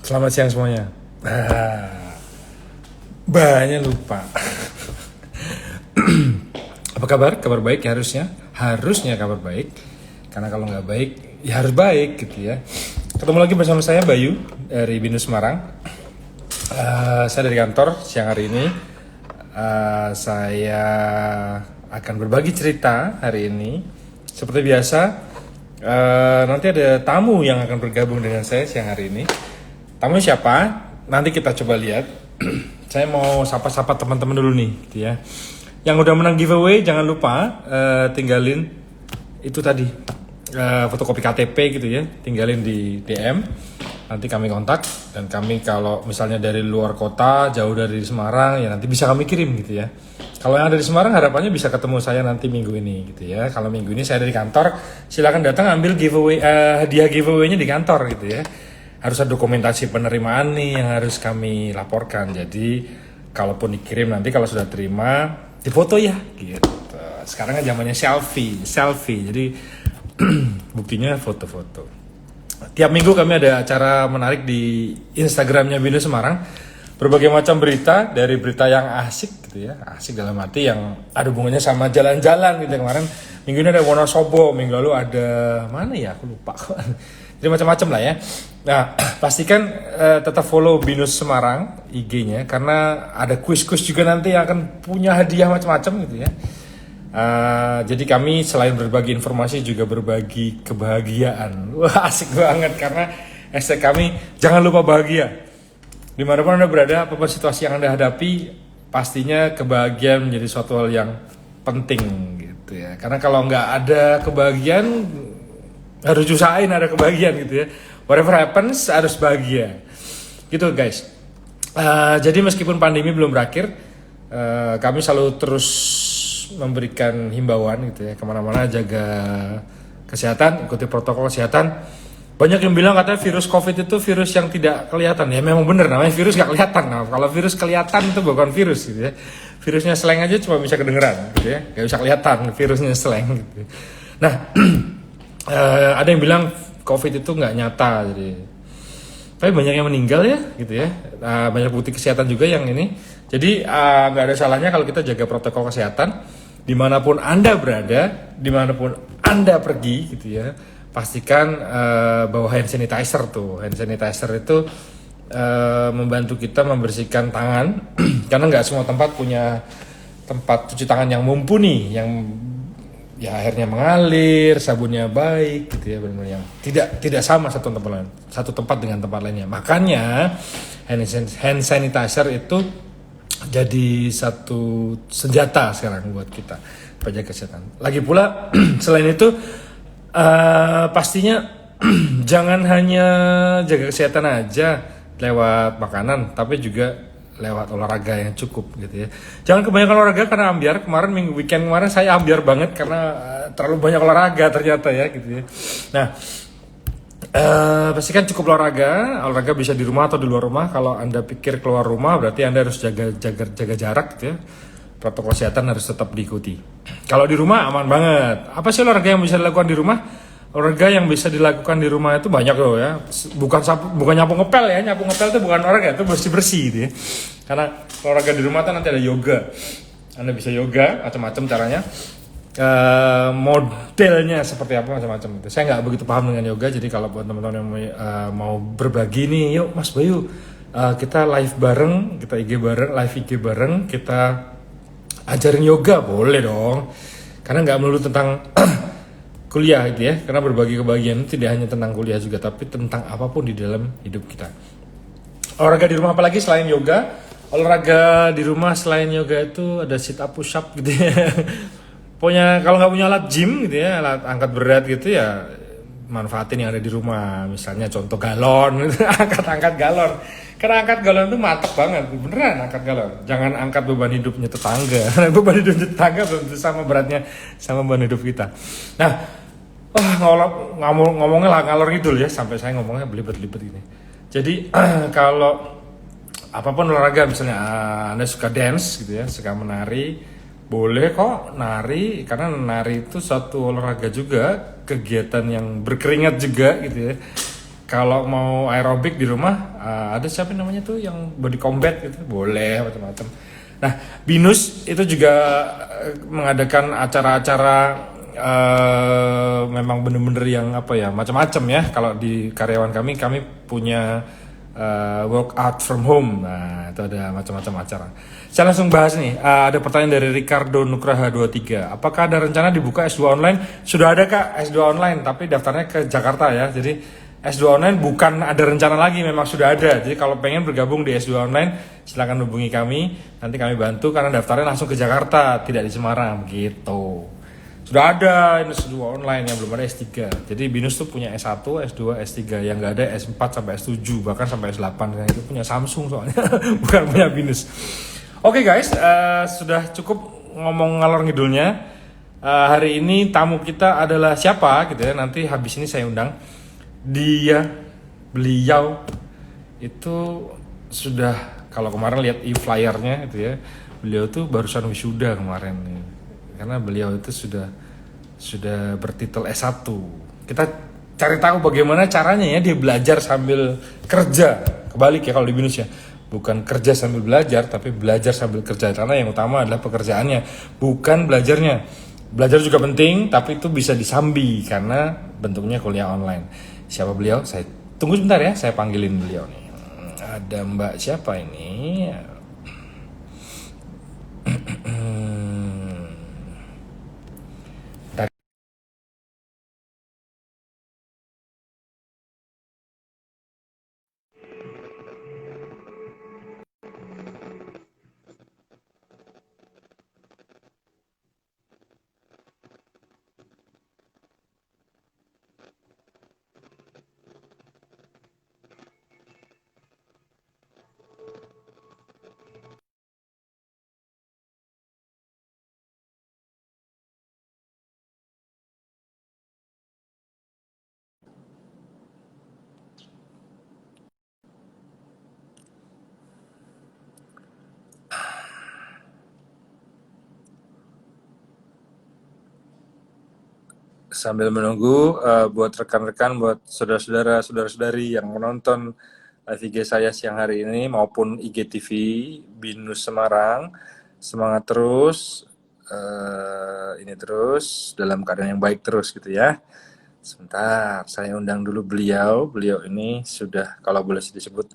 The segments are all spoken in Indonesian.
Selamat siang semuanya. Banyak lupa. Apa kabar? Kabar baik ya harusnya. Harusnya kabar baik. Karena kalau nggak baik, ya harus baik gitu ya. Ketemu lagi bersama saya Bayu dari Binus Semarang. Saya dari kantor siang hari ini. Saya akan berbagi cerita hari ini. Seperti biasa, nanti ada tamu yang akan bergabung dengan saya siang hari ini. Tamunya siapa? Nanti kita coba lihat. Saya mau sapa-sapa teman-teman dulu nih, gitu ya. Yang udah menang giveaway jangan lupa tinggalin itu tadi fotokopi KTP gitu ya, tinggalin di DM. Nanti kami kontak dan kami kalau misalnya dari luar kota, jauh dari Semarang ya nanti bisa kami kirim gitu ya. Kalau yang ada di Semarang harapannya bisa ketemu saya nanti minggu ini gitu ya. Kalau minggu ini saya dari kantor, silakan datang ambil giveaway hadiah giveaway-nya di kantor gitu ya. Harus ada dokumentasi penerimaan nih yang harus kami laporkan. Jadi kalaupun dikirim nanti kalau sudah terima difoto ya gitu. Sekarang kan zamannya selfie. Jadi buktinya foto-foto. Tiap minggu kami ada acara menarik di Instagramnya Binus Semarang. Berbagai macam berita, dari berita yang asik gitu ya. Asik dalam arti yang ada hubungannya sama jalan-jalan gitu. Kemarin minggu ini ada Wonosobo, minggu lalu ada mana ya aku lupa. Jadi macam-macam lah ya. Nah, pastikan tetap follow Binus Semarang IG-nya karena ada kuis-kuis juga nanti yang akan punya hadiah macam-macam gitu ya. Jadi kami selain berbagi informasi juga berbagi kebahagiaan. Wah, asik banget karena hashtag kami jangan lupa bahagia. Dimanapun Anda berada, apapun situasi yang Anda hadapi, pastinya kebahagiaan menjadi suatu hal yang penting gitu ya. Karena kalau nggak ada kebahagiaan, harus usahain ada kebahagiaan gitu ya. Whatever happens harus bahagia gitu guys. Jadi meskipun pandemi belum berakhir, kami selalu terus memberikan himbauan gitu ya, kemana-mana jaga kesehatan, ikuti protokol kesehatan. Banyak yang bilang katanya virus COVID itu virus yang tidak kelihatan. Ya memang benar, namanya virus gak kelihatan. Nah, kalau virus kelihatan itu bukan virus gitu ya. Virusnya slang aja cuma bisa kedengeran gitu ya, gak bisa kelihatan virusnya slang gitu. Nah ada yang bilang COVID itu nggak nyata, jadi tapi banyak yang meninggal ya, gitu ya. Banyak bukti kesehatan juga yang ini. Jadi nggak ada salahnya kalau kita jaga protokol kesehatan dimanapun Anda berada, dimanapun Anda pergi, gitu ya. Pastikan bawa hand sanitizer tuh. Hand sanitizer itu membantu kita membersihkan tangan, karena nggak semua tempat punya tempat cuci tangan yang mumpuni, yang ya airnya mengalir, sabunnya baik gitu ya, benar-benar yang tidak sama satu tempat dengan tempat lainnya. Makanya hand sanitizer itu jadi satu senjata sekarang buat kita penjaga kesehatan. Lagi pula selain itu pastinya jangan hanya jaga kesehatan aja lewat makanan, tapi juga lewat olahraga yang cukup gitu ya. Jangan kebanyakan olahraga karena ambiar. Kemarin weekend kemarin saya ambiar banget karena terlalu banyak olahraga ternyata ya gitu ya. Nah, pastikan cukup olahraga bisa di rumah atau di luar rumah. Kalau Anda pikir keluar rumah berarti Anda harus jaga jarak gitu ya. Protokol kesehatan harus tetap diikuti. Kalau di rumah aman banget. Apa sih olahraga yang bisa dilakukan di rumah? Olahraga yang bisa dilakukan di rumah itu banyak loh ya. Bukan nyapu ngepel ya. Nyapu ngepel itu bukan olahraga, itu bersih-bersih gitu ya. Karena olahraga di rumah tuh nanti ada yoga. Anda bisa yoga macam-macam caranya. Modelnya seperti apa macam-macam itu. Saya nggak begitu paham dengan yoga, jadi kalau buat teman-teman yang mau berbagi nih, yuk Mas Bayu, kita live bareng, kita IG bareng, live IG bareng, kita ajarin yoga, boleh dong. Karena nggak melulu tentang kuliah gitu ya, karena berbagi kebahagiaan itu tidak hanya tentang kuliah juga, tapi tentang apapun di dalam hidup kita. Olahraga di rumah apalagi selain yoga? Olahraga di rumah selain yoga itu ada sit up, push up gitu ya. Kalau nggak punya alat gym gitu ya, alat angkat berat gitu ya, manfaatin yang ada di rumah. Misalnya contoh galon, angkat galon. Karena angkat galon itu mantap banget, beneran angkat galon. Jangan angkat beban hidupnya tetangga. Beban hidupnya tetangga belum sama beratnya sama beban hidup kita. Nah, ngomongnya lah ngalor ngidul ya, sampai saya ngomongnya belibet-libet ini. Jadi kalau apapun olahraga, misalnya Anda suka dance gitu ya, suka menari, boleh kok nari, karena nari itu satu olahraga juga, kegiatan yang berkeringat juga gitu ya. Kalau mau aerobik di rumah, ada siapa namanya tuh yang body combat gitu, boleh macam-macam. Nah, Binus itu juga mengadakan acara-acara memang bener-bener yang apa ya, macam-macam ya. Kalau di karyawan kami punya work out from home. Nah, itu ada macam-macam acara. Saya langsung bahas nih. Ada pertanyaan dari Ricardo Nugraha 23. Apakah ada rencana dibuka S2 online? Sudah ada Kak, S2 online, tapi daftarnya ke Jakarta ya. Jadi S2 online bukan ada rencana lagi, memang sudah ada. Jadi kalau pengen bergabung di S2 online, silakan hubungi kami. Nanti kami bantu karena daftarnya langsung ke Jakarta, tidak di Semarang gitu. Sudah ada ini S2 online yang belum ada S3. Jadi Binus tuh punya S1, S2, S3 yang nggak ada S4 sampai S7 bahkan sampai S8 yang itu punya Samsung soalnya bukan punya Binus. Oke guys, sudah cukup ngomong ngalor ngidulnya. Hari ini tamu kita adalah siapa gitu ya. Nanti habis ini saya undang beliau itu sudah kalau kemarin lihat e-flyernya gitu ya. Beliau tuh barusan wisuda kemarin nih karena beliau itu sudah bertitel S1. Kita cari tahu bagaimana caranya ya dia belajar sambil kerja. Kebalik ya kalau di Binus ya. Bukan kerja sambil belajar, tapi belajar sambil kerja. Karena yang utama adalah pekerjaannya, bukan belajarnya. Belajar juga penting, tapi itu bisa disambi karena bentuknya kuliah online. Siapa beliau? Saya tunggu sebentar ya, saya panggilin beliau nih. Ada Mbak siapa ini? Sambil menunggu buat rekan-rekan, buat saudara-saudara, saudara-saudari yang menonton live IG saya siang hari ini maupun IGTV Binus Semarang, semangat terus, ini terus dalam keadaan yang baik terus gitu ya. Sebentar, saya undang dulu beliau. Beliau ini sudah kalau boleh disebut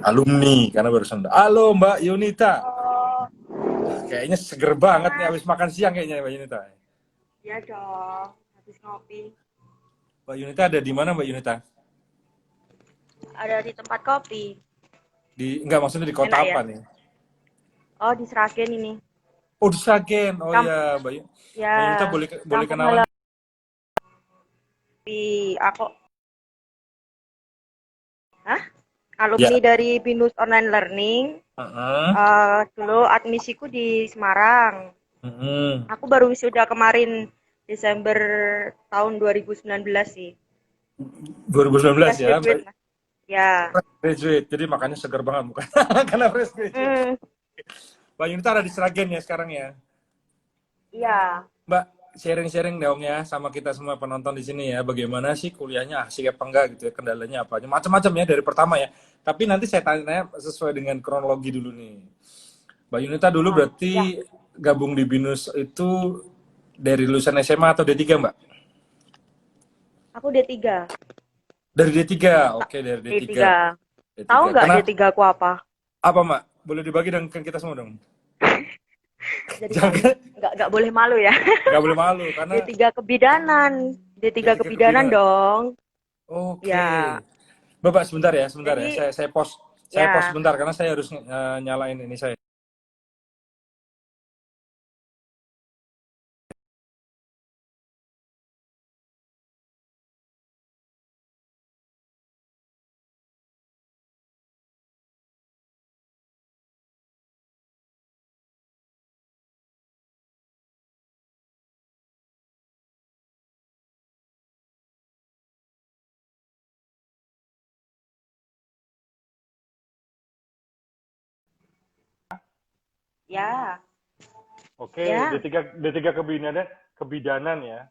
alumni karena barusan. Halo Mbak Yunita. Kayaknya seger banget nih habis makan siang kayaknya Mbak Yunita. Iya dong, habis ngopi. Mbak Yunita ada di mana Mbak Yunita? Ada di tempat kopi. Enggak maksudnya di kota Enak ya? apa nih? Oh, di Sragen ini. Oh di Sragen. Oh Kam ya, Mbak Yunita ya, boleh kampung kenalan. halaman aku. Hah? Ya. Alumni dari Binus Online Learning. Heeh. Dulu admisiku di Semarang. Heeh. Aku baru wisuda kemarin Desember tahun 2019 sih. 2019 Fresh ya, graduate, Mbak. Mas. Ya. Fresh graduate. Jadi makanya seger banget bukan? Karena fresh graduate. Hmm, Mbak Yunita ada di Sragen ya sekarang ya. iya. Mbak, sharing-sharing dong ya sama kita semua penonton di sini ya. Bagaimana sih kuliahnya asik apa enggak gitu ya, kendalanya apa aja. Macam-macam ya dari pertama ya. Tapi nanti saya tanya sesuai dengan kronologi dulu nih. Mbak Yunita dulu Oh, ya. berarti gabung di Binus itu dari lulusan SMA atau D3, Mbak? Aku D3. Dari D3. Oke, dari D3. D3. Tahu D3. nggak Kenapa? D3 aku apa? Apa, Mbak? Boleh dibagi dengan kita semua dong. Jadi malu. Jangan Nggak boleh malu ya. nggak boleh malu karena D3 kebidanan. D3 D3 kebidanan kebidanan. dong. Oke. Ya. Bapak sebentar ya, sebentar ya. Jadi Saya pause ya, sebentar karena saya harus nyalain ini saya. ya, Oke, ya. D3 kebidanan ya.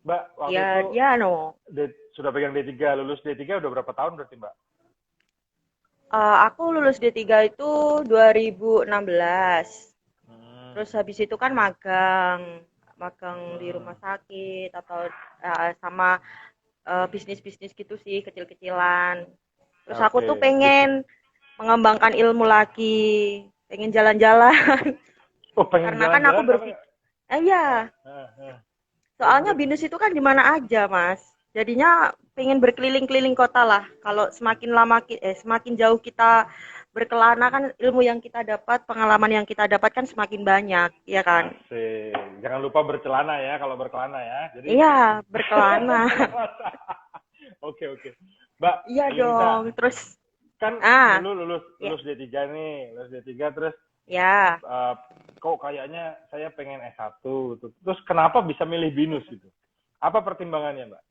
Mbak, waktu itu Ya, ya no. sudah pegang D3, lulus D3 udah berapa tahun berarti Mbak? Aku lulus D3 itu 2016. Hmm, Terus habis itu kan magang, magang di hmm. rumah sakit atau sama bisnis-bisnis gitu sih, kecil-kecilan. Terus aku Oke, tuh bisnis. pengen mengembangkan ilmu lagi, pengen jalan-jalan. Oh, pengen Karena kan aku jalan-jalan berpikir, karena iya, terus soalnya terus. binus itu kan di mana aja, Mas. Jadinya pengen berkeliling-keliling kota lah. Kalau semakin lama, semakin jauh kita berkelana kan ilmu yang kita dapat, pengalaman yang kita dapat kan semakin banyak, ya kan? Asik. Jangan lupa bercelana ya kalau berkelana ya. Jadi Iya, berkelana. oke oke. Mbak Iya Yunita, dong. Terus, kan ah, dulu lulus ya, lulus D3 nih, lulus D3 terus ya. eh, kok kayaknya saya pengen S1 gitu. Terus kenapa bisa milih BINUS gitu? Apa pertimbangannya, Mbak?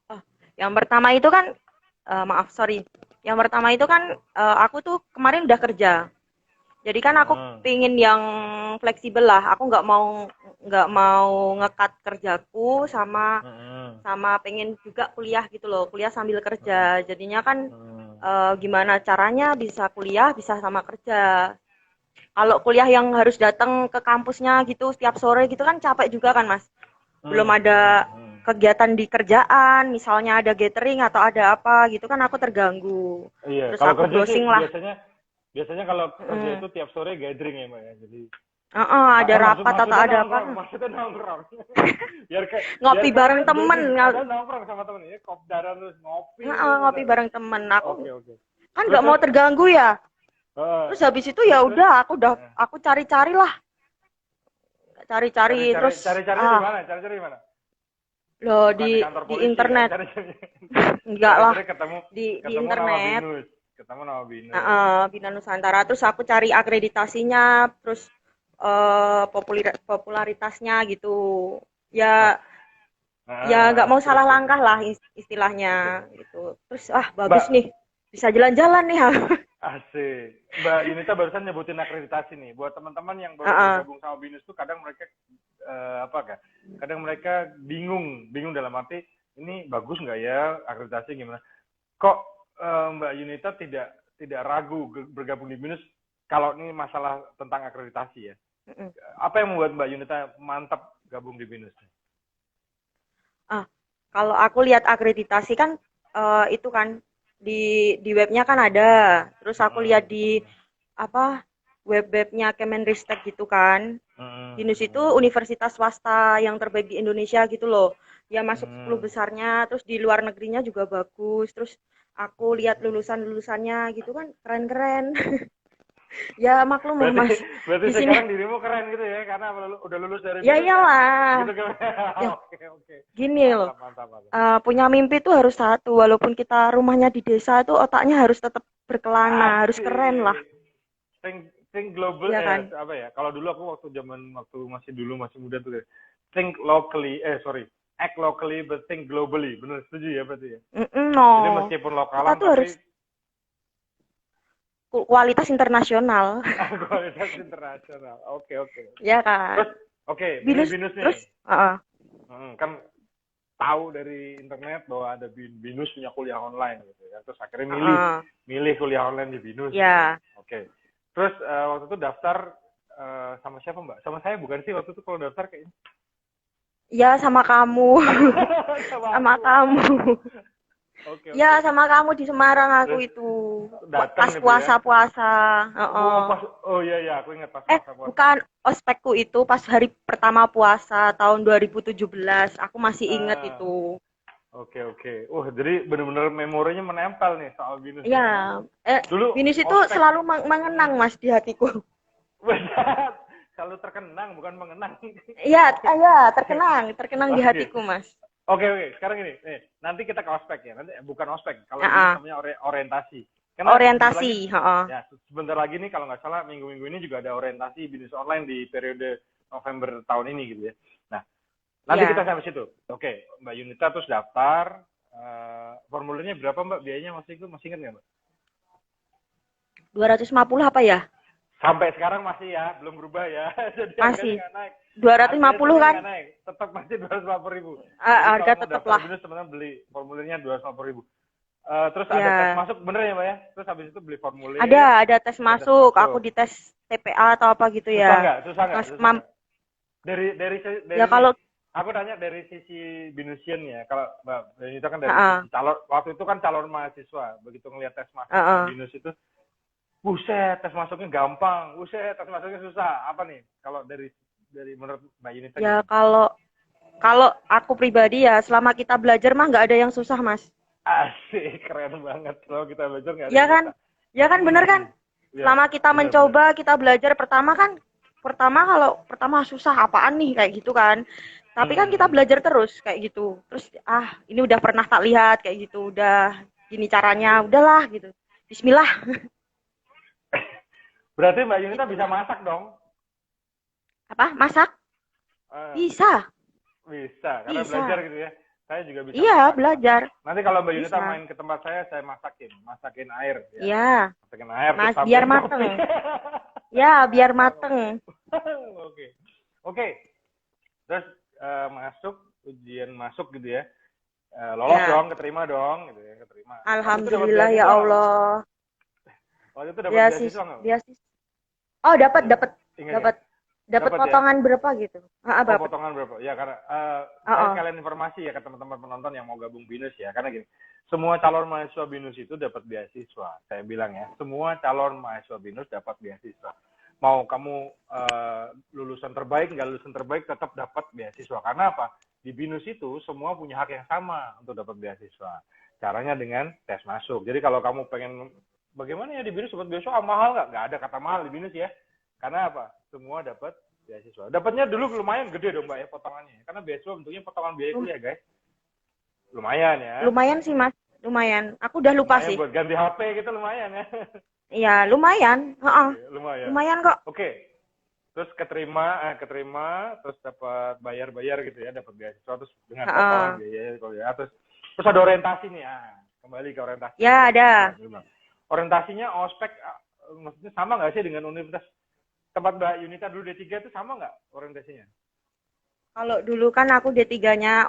Oh, yang pertama itu kan, maaf, sorry. Yang pertama itu kan, aku tuh kemarin udah kerja. Jadi kan aku Hmm. pingin yang fleksibel lah. Aku nggak mau ngekat kerjaku sama Hmm. sama pengen juga kuliah gitu loh. Kuliah sambil Hmm. kerja. Jadinya kan Hmm. gimana caranya bisa kuliah bisa sama kerja. Kalau kuliah yang harus datang ke kampusnya gitu setiap sore gitu kan capek juga kan, Mas. Belum Hmm. Hmm. ada Hmm. kegiatan di kerjaan, misalnya ada gathering atau ada apa gitu kan aku terganggu. Iya, Terus kalau aku kerja sih browsing lah. biasanya kalau kerja Mm. itu tiap sore gathering ya, Mbak ya. Jadi Ada rapat atau maksudnya ada apa? nongkrong, maksudnya nongkrong. biar Ngopi bareng keren temen. jadi ada nongkrong sama temen ya, kopdaran terus ngopi terus Ngopi ada. bareng temen. Aku Oke oke. kan Terus nggak mau terus terganggu ya. eh, Terus habis itu ya terus udah, eh, aku cari-cari lah, cari-cari cari-cari terus cari-carinya di mana? Cari-cari di mana? loh Bukan di kantor di polisi kan? internet, Cari-cari enggak lah, cari-cari ketemu di ketemu nama internet. Binus, ketemu nama Binus. Bina Nusantara. Terus aku cari akreditasinya, terus popularitasnya gitu. Nah, Ya, ya nggak mau terus salah terus. langkah lah Oke. istilahnya gitu. Terus bagus Mbak, nih, bisa jalan-jalan nih. asik. Mbak Yunita barusan nyebutin akreditasi nih. Buat teman-teman yang baru Heeh. bergabung sama BINUS tuh kadang mereka apa kan? Kadang mereka bingung dalam arti ini bagus nggak ya akreditasi gimana? Kok Mbak Yunita tidak ragu bergabung di BINUS kalau ini masalah tentang akreditasi ya? Mm-mm. Apa yang membuat Mbak Yunita mantap gabung di BINUS? Ah, Kalau aku lihat akreditasi kan itu kan di webnya kan ada. Terus aku lihat Hmm, di apa webnya Kemenristek gitu kan. hmm, BINUS itu hmm, universitas swasta yang terbaik di Indonesia gitu loh. Ya masuk 10 hmm. besarnya, terus di luar negerinya juga bagus. Terus aku lihat lulusan-lulusannya gitu kan keren-keren. Ya maklum lah Berarti Mas. berarti Di sini sekarang dirimu keren gitu ya karena udah lulus dari ya BINUS kan gitu iyalah. kan. Ya Oke oke. gini loh. Mantap mantap mantap. Punya mimpi tuh harus satu, walaupun kita rumahnya di desa tuh otaknya harus tetap berkelana, harus keren lah, Asik. Think global ya kan? apa ya? Kalau dulu aku waktu masih muda tuh think locally sorry act locally but think globally. Bener setuju ya berarti ya. No, Jadi meskipun kita lokalan tuh tapi harus kualitas internasional, kualitas internasional. Oke oke. ya kan? Terus oke milih Binus, binus nih. terus, uh, Kan tahu dari internet bahwa ada binus punya kuliah online gitu ya. Terus akhirnya milih kuliah online di binus. Gitu. ya, Oke. Terus waktu itu daftar sama siapa Mbak? Sama saya bukan sih waktu itu kalau daftar kayaknya. ya sama kamu, Sama sama aku. kamu, Oke ya oke. sama kamu di Semarang aku Terus itu, datang pas gitu ya. puasa-puasa, Iya iya aku ingat pas puasa-puasa. bukan ospekku itu pas hari pertama puasa tahun 2017, aku masih inget Ah, itu. oke oke. Jadi benar-benar memorinya menempel nih soal binus Iya, nih ya. Dulu Binus itu ospek. selalu mengenang Mas di hatiku. Benar. Selalu terkenang bukan mengenang. Iya, iya, Oke. terkenang di Oke. hatiku Mas. Oke. Sekarang ini, nanti kita ke ospek ya. Nanti bukan ospek. Kalau ini Heeh. namanya orientasi. Karena Orientasi, heeh. ya sebentar lagi nih kalau nggak salah minggu-minggu ini juga ada orientasi bisnis online di periode November tahun ini gitu ya. Nah, nanti Iya. kita sampai situ. Oke, Mbak Yunita terus daftar. Formulirnya berapa Mbak? Biayanya masih ingat nggak Mbak? 250 apa ya? Sampai sekarang masih ya, belum berubah ya. Jadi Masih. harganya nggak naik. 250 Harganya kan? nggak naik, tetap masih 250.000. Jadi Harga kalau mau tetep daftar lah. BINUS teman-teman beli formulirnya 250.000. Terus ada tes Ya. masuk bener ya Mbak ya? Terus habis itu beli formulir, Ada tes ada tes masuk. Aku masuk. dites TPA atau apa gitu Susah ya. nggak? Susah nggak? Mas, Susah nggak? Dari ya nih, kalau, aku tanya dari sisi Binusian ya. Kalau Mbak Benita kan dari heeh, sisi calon, waktu itu kan calon mahasiswa. Begitu ngelihat tes masuk heeh. Binus itu, buset, tes masuknya gampang. Buset, tes masuknya susah. Apa nih? Kalau dari menurut Mbak Yunita Ya gimana? kalau kalau aku pribadi ya, selama kita belajar mah nggak ada yang susah, Mas. Asik, keren banget. Kalau kita belajar nggak ada Ya yang kan? susah. Ya kan bener kan? Ya, Selama kita benar-benar. mencoba, kita belajar kalau pertama susah apaan nih kayak gitu kan. Tapi kan kita belajar terus kayak gitu. Terus ini udah pernah tak lihat kayak gitu, udah gini caranya, udahlah gitu. Bismillah Berarti Mbak Yunita gitu, bisa Mas. masak dong? Apa? Masak? Eh, Bisa. bisa, karena belajar Bisa. gitu ya. Saya juga bisa Iya, masak. belajar. Nanti kalau Mbak Yunita Bisa. main ke tempat saya masakin air ya. Iya. Masakin air terus Mas, biar tambahin kopi. mateng. Ya, biar mateng. Oke. Oke. Terus masuk ujian masuk gitu ya. Lolos Ya. dong, keterima dong gitu ya, keterima. Waktu itu dapat Alhamdulillah ya beasiswa nggak, Mbak? Allah. Waktu itu dapat Beasis, beasiswa nggak, Mbak? beasis. Oh, dapat, dapat, Ingat ya? dapat, dapat Dapat ya? potongan berapa gitu? Oh, Dapat. potongan berapa? Ya, karena saya Oh, sekalian informasi ya ke teman-teman penonton yang mau gabung BINUS ya. Karena gini, semua calon mahasiswa BINUS itu dapat beasiswa. Saya bilang ya, semua calon mahasiswa BINUS dapat beasiswa. Mau kamu lulusan terbaik, nggak lulusan terbaik, tetap dapat beasiswa. Karena apa? Di BINUS itu semua punya hak yang sama untuk dapat beasiswa. Caranya dengan tes masuk. Jadi kalau kamu pengen, bagaimana ya di BINUS dapat beasiswa, mahal nggak? Nggak ada kata mahal di BINUS ya. Karena apa? Semua dapat beasiswa. Dapatnya dulu lumayan gede dong Mbak ya potongannya. Karena beasiswa bentuknya potongan biaya kuliah guys. Lumayan ya. lumayan sih Mas, lumayan. Aku udah lupa Lumayan sih. buat ganti HP gitu lumayan ya. Iya, lumayan. Heeh, Lumayan. lumayan kok. Oke. Terus keterima, terus dapat bayar gitu ya, dapat beasiswa terus dengan Heeh. potongan biaya kuliah. Terus ada orientasi nih. Kembali ke orientasi. Ya, ada. Orientasinya ospek maksudnya sama nggak sih dengan universitas tempat Mbak Yunita dulu D3 itu sama nggak orientasinya? Kalau dulu kan aku D3-nya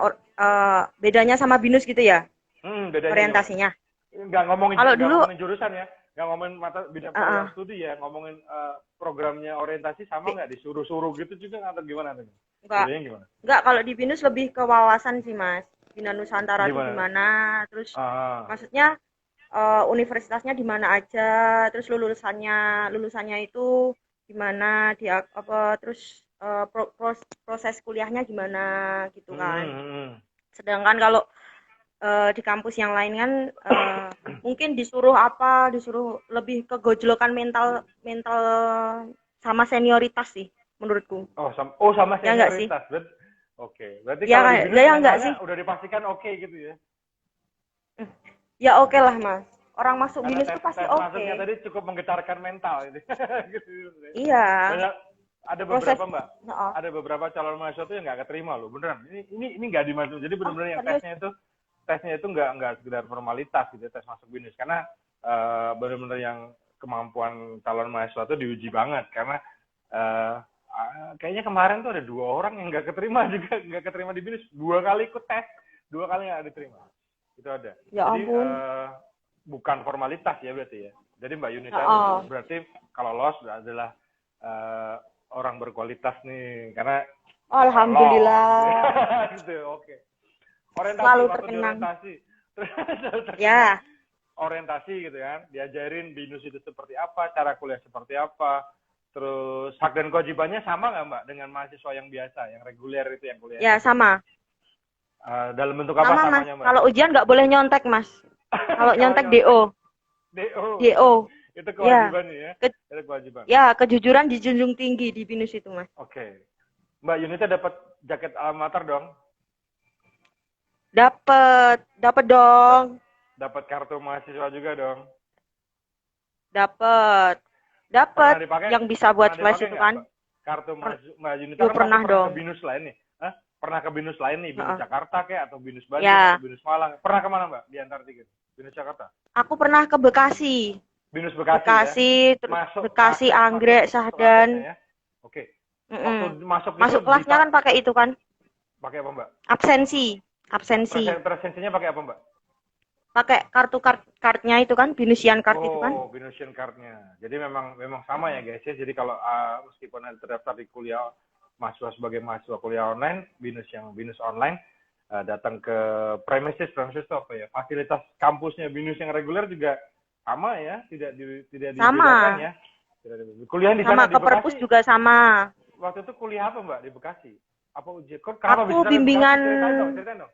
bedanya sama BINUS gitu ya, Bedanya orientasinya. nggak Kalau dulu ngomongin jurusan ya, nggak ngomongin mata bidang program studi ya, ngomongin programnya orientasi sama nggak disuruh-suruh gitu juga atau gimana tuh? enggak, Bedanya gimana? enggak, kalau di BINUS lebih ke wawasan sih Mas. Bina Nusantara itu Gimana? gimana, terus Ah, maksudnya universitasnya di mana aja, terus lulusannya itu gimana, dia apa, terus proses kuliahnya gimana gitu kan. Sedangkan kalau di kampus yang lain kan mungkin disuruh lebih ke gojlokan mental mental sama senioritas sih menurutku. sama Ya enggak sih? senioritas, Oke. Berarti Ya kalau di BINUS ya enggak sih? mentalnya udah dipastikan oke gitu ya? Ya oke lah Mas. Orang masuk Karena BINUS tes tuh pasti tes masuknya oke. tadi cukup menggetarkan mental gitu. Gitu. Iya. Banyak ada Proses. beberapa Mbak, Oh, ada beberapa calon mahasiswa tuh yang nggak keterima loh, beneran. Ini nggak dimasuk. Jadi benar-benar yang serius? tesnya itu nggak sekedar formalitas gitu, tes masuk BINUS karena benar-benar yang kemampuan calon mahasiswa itu diuji banget karena kayaknya kemarin tuh ada 2 orang yang nggak keterima juga, nggak keterima di BINUS, 2 kali ikut tes, 2 kali nggak diterima. Itu ada. ya Jadi ampun. bukan formalitas ya berarti ya. Jadi Mbak Yunita berarti kalau lolos adalah orang berkualitas nih karena Alhamdulillah. gitu, oke. Orientasi Selalu waktu terkenang. orientasi. Ya. Orientasi gitu kan, diajarin BINUS itu seperti apa, cara kuliah seperti apa, terus hak dan kewajibannya sama nggak Mbak dengan mahasiswa yang biasa, yang reguler itu yang kuliah? Ya sama. Dalam bentuk apa Sama Mas. samanya Mbak? Kalau ujian nggak boleh nyontek Mas. Kalau nyontek DO. DO. DO. Itu kewajiban ya. Itu kewajiban. Ya, kejujuran dijunjung tinggi di BINUS itu Mas. Oke. Mbak Yunita dapat jaket alma mater dong? Dapat dong. Dapat kartu mahasiswa juga dong? Dapat. Yang bisa buat flash itu kan. Kartu Mbak Yunita kan pernah dong. Ke BINUS lain nih. Pernah ke BINUS lain nih, BINUS Jakarta kayak atau BINUS Bandung Ya. atau BINUS Malang. Pernah kemana Mbak di antara 3? BINUS Jakarta? Aku pernah ke Bekasi. Binus Bekasi ya. Bekasi, Masuk Bekasi, akses, Anggrek, masuk Sahdan. aksesnya ya. Oke. Waktu Mm-mm. masuk itu Masuk kelasnya kan pakai itu kan, pakai apa Mbak? absensi. Presensinya pakai apa Mbak? Pakai kartunya itu kan, Binusian card itu kan. Oh, Venusian card-nya. Jadi memang sama ya guys ya. Jadi kalau meskipun ada terdaftar di kuliah mahasiswa sebagai mahasiswa kuliah online, Binus online datang ke premises itu apa ya? Fasilitas kampusnya Binus yang reguler juga sama ya, tidak Sama. dibedakan ya. Kuliah di Sama sana di ke perpus Bekasi. juga sama. Waktu itu kuliah apa Mbak di Bekasi? Apa ujian? Kenapa Aku bisa bimbingan. Ceritain dong.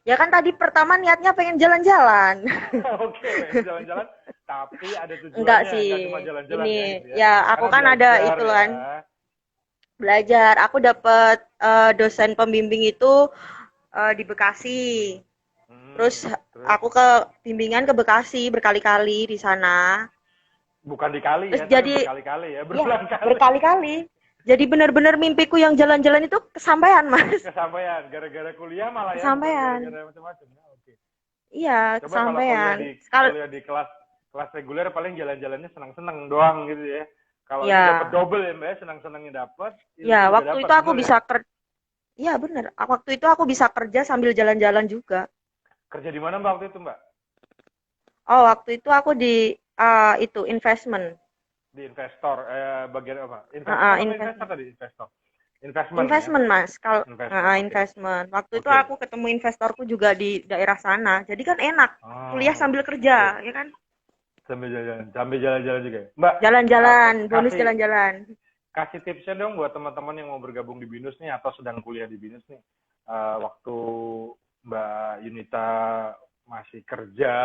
Ya kan tadi pertama niatnya pengen jalan-jalan. Oke, jalan-jalan, tapi ada tujuannya, Enggak sih. nggak cuma jalan-jalan Ini ya, gitu ya. ya aku Karena kan ada belajar itu ya. kan. Belajar. Aku dapat dosen pembimbing itu di Bekasi. Terus aku ke bimbingan ke Bekasi berkali-kali di sana. Bukan dikali Terus ya, jadi tapi berkali-kali ya, ya, berulang-kali. berkali-kali. Jadi benar-benar mimpiku yang jalan-jalan itu kesampaian, Mas. Kesampaian, gara-gara kuliah malah ya, Kesampaian. gara-gara macam-macam. Nah, oke. Iya, Coba kesampaian. kalau kuliah di kelas reguler paling jalan-jalannya senang-senang doang gitu ya. Kalau Ya. ini dapat double ya Mbak, senang-senangnya dapat. Ya, waktu itu aku bisa kerja. Iya, benar. Waktu itu aku bisa kerja sambil jalan-jalan juga. Kerja di mana Mbak waktu itu Mbak? Oh, waktu itu aku di itu investment. Di investor, bagian apa? Investor tadi, investor. Investment ya? Mas. Kalau Investment. investment. Waktu itu aku ketemu investorku juga di daerah sana. Jadi kan enak. Kuliah sambil kerja, ya kan? Sambil jalan-jalan juga. Mbak, jalan-jalan, bonus jalan-jalan. Kasih tipsnya dong buat teman-teman yang mau bergabung di Binus nih atau sedang kuliah di Binus nih. Waktu Mbak Yunita masih kerja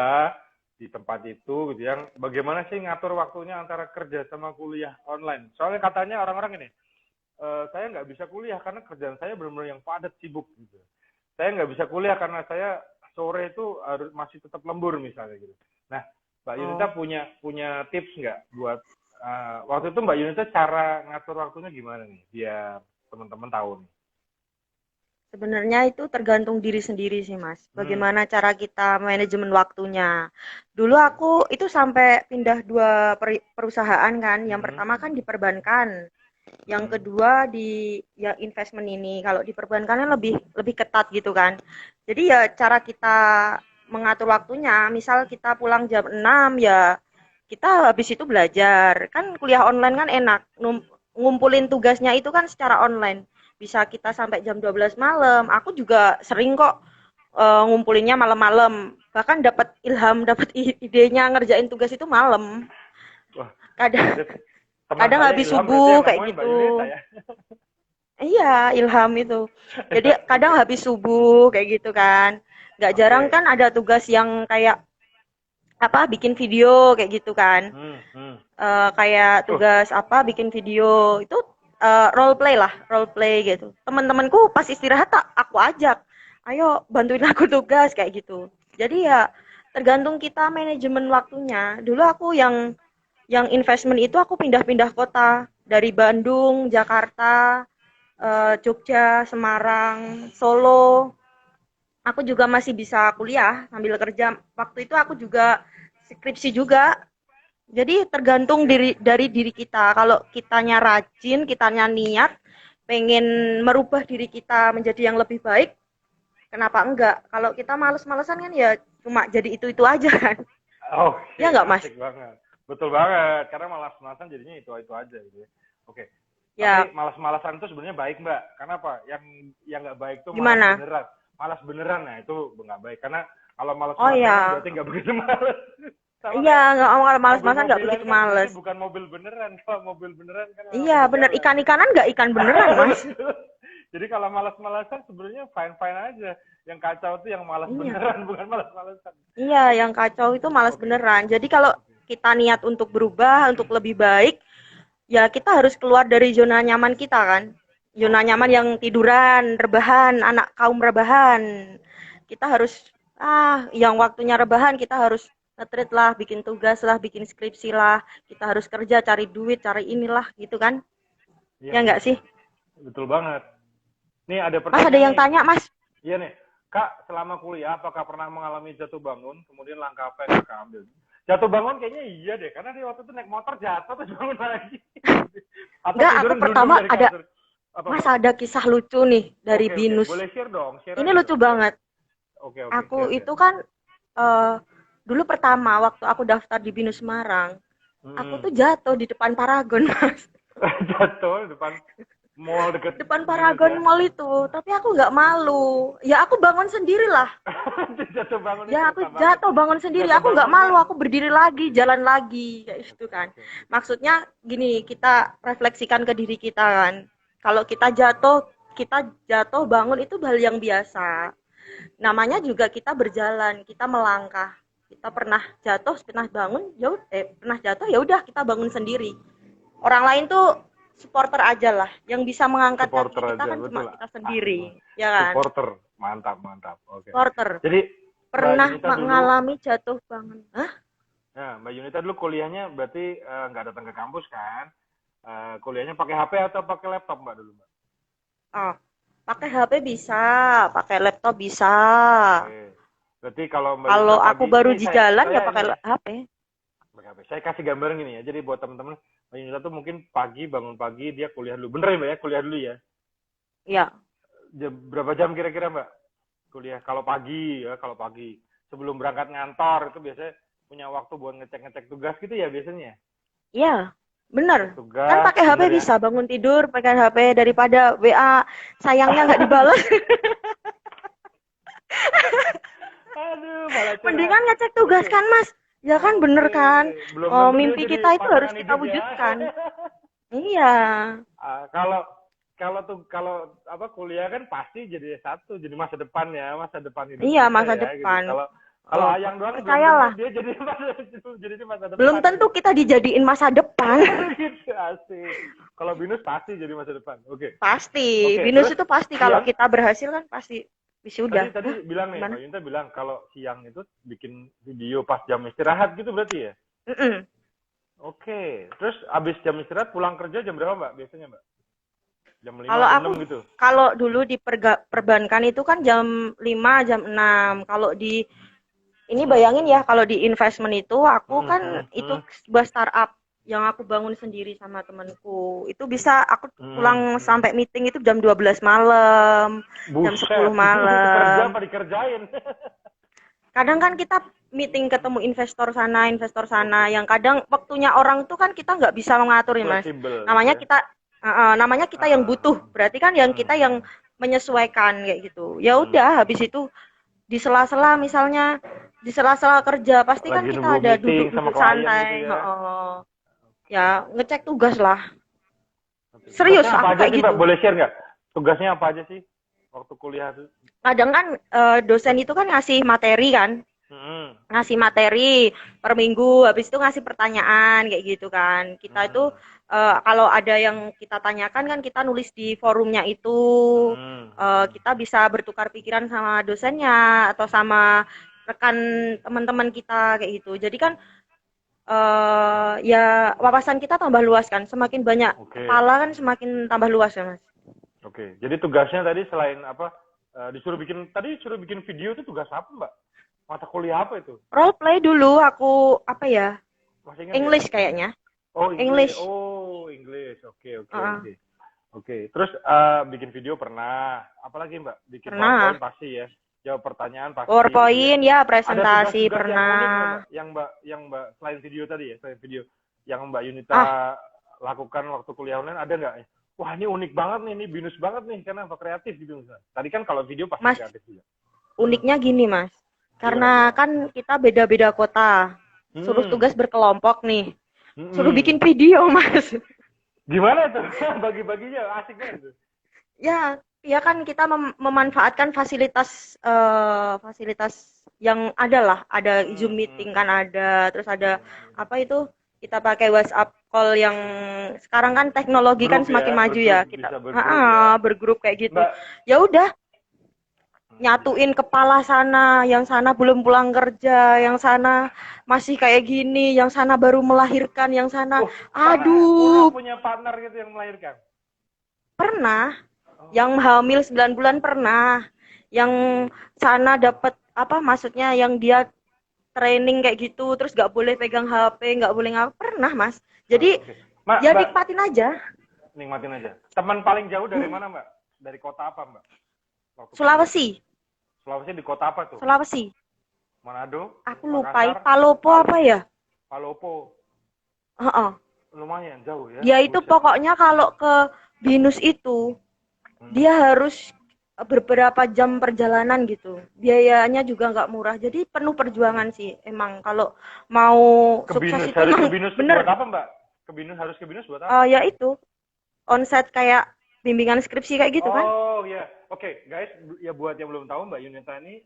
di tempat itu gitu yang bagaimana sih ngatur waktunya antara kerja sama kuliah online? Soalnya katanya orang-orang ini saya nggak bisa kuliah karena kerjaan saya benar-benar yang padat sibuk gitu. Saya nggak bisa kuliah karena saya sore itu harus masih tetap lembur misalnya gitu. Nah, Mbak Yunita punya tips nggak buat waktu itu Mbak Yunita cara ngatur waktunya gimana nih biar teman-teman tahu nih? Sebenarnya itu tergantung diri sendiri sih Mas. Bagaimana cara kita manajemen waktunya. Dulu aku itu sampai pindah 2 perusahaan kan. Yang pertama kan di perbankan. Yang kedua di ya investment ini. Kalau di perbankan kan lebih ketat gitu kan. Jadi ya cara kita mengatur waktunya, misal kita pulang jam 6 ya kita habis itu belajar. Kan kuliah online kan enak. Ngumpulin tugasnya itu kan secara online. Bisa kita sampai jam 12 malam. Aku juga sering kok ngumpulinnya malam-malam. Bahkan dapat ilham, dapat idenya ngerjain tugas itu malam. Kadang habis subuh kayak gitu. Ya? Iya, ilham itu. Jadi kadang habis subuh kayak gitu kan. Nggak jarang kan ada tugas yang kayak bikin video kayak gitu kan. Kayak tugas bikin video itu role play gitu. Teman-temanku pas istirahat aku ajak, ayo bantuin aku tugas kayak gitu. Jadi ya tergantung kita manajemen waktunya. Dulu aku yang investment itu aku pindah-pindah kota dari Bandung, Jakarta, Jogja, Semarang, Solo. Aku juga masih bisa kuliah sambil kerja. Waktu itu aku juga skripsi juga. Jadi tergantung dari diri kita. Kalau kitanya rajin, kitanya niat, pengen merubah diri kita menjadi yang lebih baik, kenapa enggak? Kalau kita males-malesan kan ya cuma jadi itu-itu aja kan. Oh, ya enggak Mas? Banget. Betul banget, karena malas-malasan jadinya itu-itu aja gitu ya. Oke. Ya. Tapi malas-malasan itu sebenarnya baik Mbak. Kenapa? Yang nggak baik itu malas beneran. Malas beneran, nah itu nggak baik. Karena kalau malas-malasan berarti nggak begitu malas. Iya, kalau malas-malasan nggak begitu males. Bukan mobil beneran, kalau mobil beneran kan. Iya, bener. Ikan-ikanan nggak ikan beneran, Mas. Jadi kalau malas-malasan sebenarnya fine-fine aja. Yang kacau itu yang malas beneran, bukan malas-malasan. Iya, yang kacau itu malas beneran. Jadi kalau kita niat untuk berubah, untuk lebih baik, ya kita harus keluar dari zona nyaman kita kan. Zona nyaman yang tiduran, rebahan, anak kaum rebahan. Kita harus, yang waktunya rebahan kita harus nge-treat lah, bikin tugas lah, bikin skripsi lah, kita harus kerja, cari duit, cari inilah, gitu kan? Ya enggak sih? Betul banget. Nih ada pertanyaan. Mas ada yang tanya, Mas? Iya nih, Kak, selama kuliah apakah pernah mengalami jatuh bangun, kemudian langkah apa yang Kakak ambil? Jatuh bangun kayaknya iya deh, karena dia waktu itu naik motor jatuh terus bangun lagi. Atau Enggak, tidur aku gerundung pertama dari ada, kasur. Apa Mas Mbak? ada kisah lucu nih dari Oke oke, Binus. boleh share dong, share Ini aja lucu dong. banget. Oke oke, Aku share share. itu kan eh, dulu pertama waktu aku daftar di Binus Semarang, aku tuh Hmm. jatuh di depan Paragon, Mas. Jatuh di depan mall deket Depan Binus Paragon ya. Mall itu, tapi aku nggak malu. Ya aku bangun sendiri lah. Jatuh bangun itu Ya aku lupa banget. jatuh bangun sendiri. Jatuh Aku nggak bangun malu. kan. Aku berdiri lagi, jalan lagi, kayak gitu Oke kan. oke. Maksudnya gini, kita refleksikan ke diri kita kan. Kalau kita jatuh bangun itu hal yang biasa. Namanya juga kita berjalan, kita melangkah. Kita pernah bangun, pernah jatuh ya udah kita bangun sendiri. Orang lain tuh supporter aja lah. Yang bisa mengangkat kaki Supporter kita aja kan betul cuma lah. kita Asik sendiri, banget. ya kan? Supporter, mantap mantap. Oke. Supporter. Jadi Mbak Pernah Yunita dulu, mengalami jatuh bangun. Hah? nah Mbak Yunita dulu kuliahnya berarti nggak datang ke kampus kan? Kuliahnya pakai HP atau pakai laptop Mbak dulu Mbak? Oh, pakai HP bisa, pakai laptop bisa. Oke. Berarti kalau Mbak Yunita Kalau aku pagi baru ini di jalan ya saya pakai ini HP. pakai HP. Saya kasih gambaran gini ya. Jadi buat teman-teman Mbak Yunita tuh mungkin pagi bangun pagi dia kuliah dulu. Bener ya Mbak ya? Kuliah dulu ya. Ya, Berapa jam kira-kira Mbak? Kuliah kalau pagi ya, kalau pagi sebelum berangkat ngantor itu biasanya punya waktu buat ngecek-ngecek tugas gitu ya biasanya. iya, bener. Kan Tugas pakai HP bener ya. bisa bangun tidur pakai HP daripada WA sayangnya nggak dibalas. Aduh, malah curhat. Mendingan ngecek tugas Oke. kan, Mas. Ya kan bener Oke, kan? belum Oh, tentu dia mimpi jadi kita itu harus pasangan kita hidup ya. wujudkan. Iya, Kalau kalau apa kuliah kan pasti jadi satu, jadi masa depan ya, masa depan hidup iya kita masa ya gitu. depan. Kalau kalau Oh, Ayang doang belum tentu percayalah. dia jadi masa Belum depan tentu gitu. kita dijadiin masa depan. Gitu asik. Kalau Binus pasti jadi masa depan. Oke. Pasti. Oke, Binus terus itu pasti kalau siang kita berhasil kan pasti tadi wisuda. tadi Hah, bilang nih, gimana? Mbak Yunta bilang kalau siang itu bikin video pas jam istirahat gitu berarti ya? Mm-mm. Oke. Terus abis jam istirahat pulang kerja jam berapa, Mbak? Biasanya, Mbak? Jam 5, Kalau jam aku 6 gitu. kalau dulu di perbankan itu kan jam 5, jam 6. Kalau di ini bayangin ya, kalau di investment itu aku kan itu sebuah startup yang aku bangun sendiri sama temanku. Itu bisa aku pulang sampai meeting itu jam 12 malam, jam 10 Buset, itu kerja malam. apa dikerjain? Kadang kan kita meeting ketemu investor sana, Oke. yang kadang waktunya orang tuh kan kita nggak bisa mengatur ya, Mas. Fleksibel gitu Namanya ya. kita namanya kita yang butuh, berarti kan yang kita yang menyesuaikan kayak gitu. Ya udah, habis itu di sela-sela misalnya di sela-sela kerja pasti kan Lagi nunggu kita ada meeting sama duduk-duduk klien gitu santai, ya. ya ngecek tugas lah. Oke. Serius Tugasnya apa aku aja kayak sih, Mbak? gitu. Boleh share nggak? Tugasnya apa aja sih waktu kuliah tuh? Kadang kan dosen itu kan ngasih materi kan, Hmm. ngasih materi per minggu, habis itu ngasih pertanyaan kayak gitu kan. Kita itu kalau ada yang kita tanyakan kan kita nulis di forumnya itu. Kita bisa bertukar pikiran sama dosennya atau sama rekan teman-teman kita kayak gitu. Jadi kan ya wawasan kita tambah luas kan. Semakin banyak Oke. kepala kan semakin tambah luas ya, Mas. Oke. Jadi tugasnya tadi selain apa? Disuruh bikin video itu tugas apa, Mbak? Mata kuliah apa itu? Role play dulu aku apa ya? Masih ingat English ya? kayaknya. Oh, English. Oh, English. Oke, oke, Uh, oke. Oke. Terus bikin video pernah. Apalagi, Mbak? Bikin Pernah. PowerPoint pasti ya. Jawab pertanyaan pasti gitu ya. PowerPoint ya, Ada presentasi tugas-tugas yang unik nggak, pernah. Mbak? Yang Mbak selain video tadi ya, selain video yang Mbak Yunita Ah, lakukan waktu kuliah online ada nggak? Wah, ini unik banget nih, ini binus banget nih karena apa kreatif gitu misalnya. Tadi kan kalau video pasti Mas, kreatif juga. uniknya gini, Mas. Karena Gimana? kan kita beda-beda kota. Suruh Hmm. tugas berkelompok nih. Suruh Hmm. bikin video, Mas. Gimana tuh? Bagi-baginya asik banget tuh. Ya, ya kan kita memanfaatkan fasilitas fasilitas yang ada lah. Ada Zoom meeting kan ada, terus ada apa itu? Kita pakai WhatsApp call yang sekarang kan teknologi kan Grup semakin ya, maju ya. bergrup, Kita bisa bergrup ya. bergrup kayak gitu. Mbak, Ya udah, nyatuin kepala sana, yang sana belum pulang kerja, yang sana masih kayak gini, yang sana baru melahirkan, yang sana pernah aduh, punya partner gitu yang melahirkan? pernah. Yang hamil 9 bulan pernah. Yang sana dapat apa maksudnya yang dia training kayak gitu, terus nggak boleh pegang HP, nggak boleh ngapa. Pernah, Mas. Jadi Oke. Mbak, ya Mbak, nikmatin aja. nikmatin aja. Teman paling jauh dari mana, Mbak? Dari kota apa, Mbak? Waktu kuliah. Sulawesi, Sulawesi di kota apa tuh? Sulawesi. Manado, Aku lupa, Makassar, Palopo apa ya? Palopo. Heeh. Lumayan jauh ya. Dia itu Buset. pokoknya kalau ke Binus itu dia harus beberapa jam perjalanan gitu. Biayanya juga nggak murah. Jadi penuh perjuangan sih. Emang kalau mau Ke sukses Binus, itu harus ke emang Binus buat bener. apa, Mbak? Ke Binus, harus ke Binus buat apa? Ya itu onsite kayak bimbingan skripsi kayak gitu kan? Oh ya, oke guys, ya buat yang belum tahu Mbak Yunita ini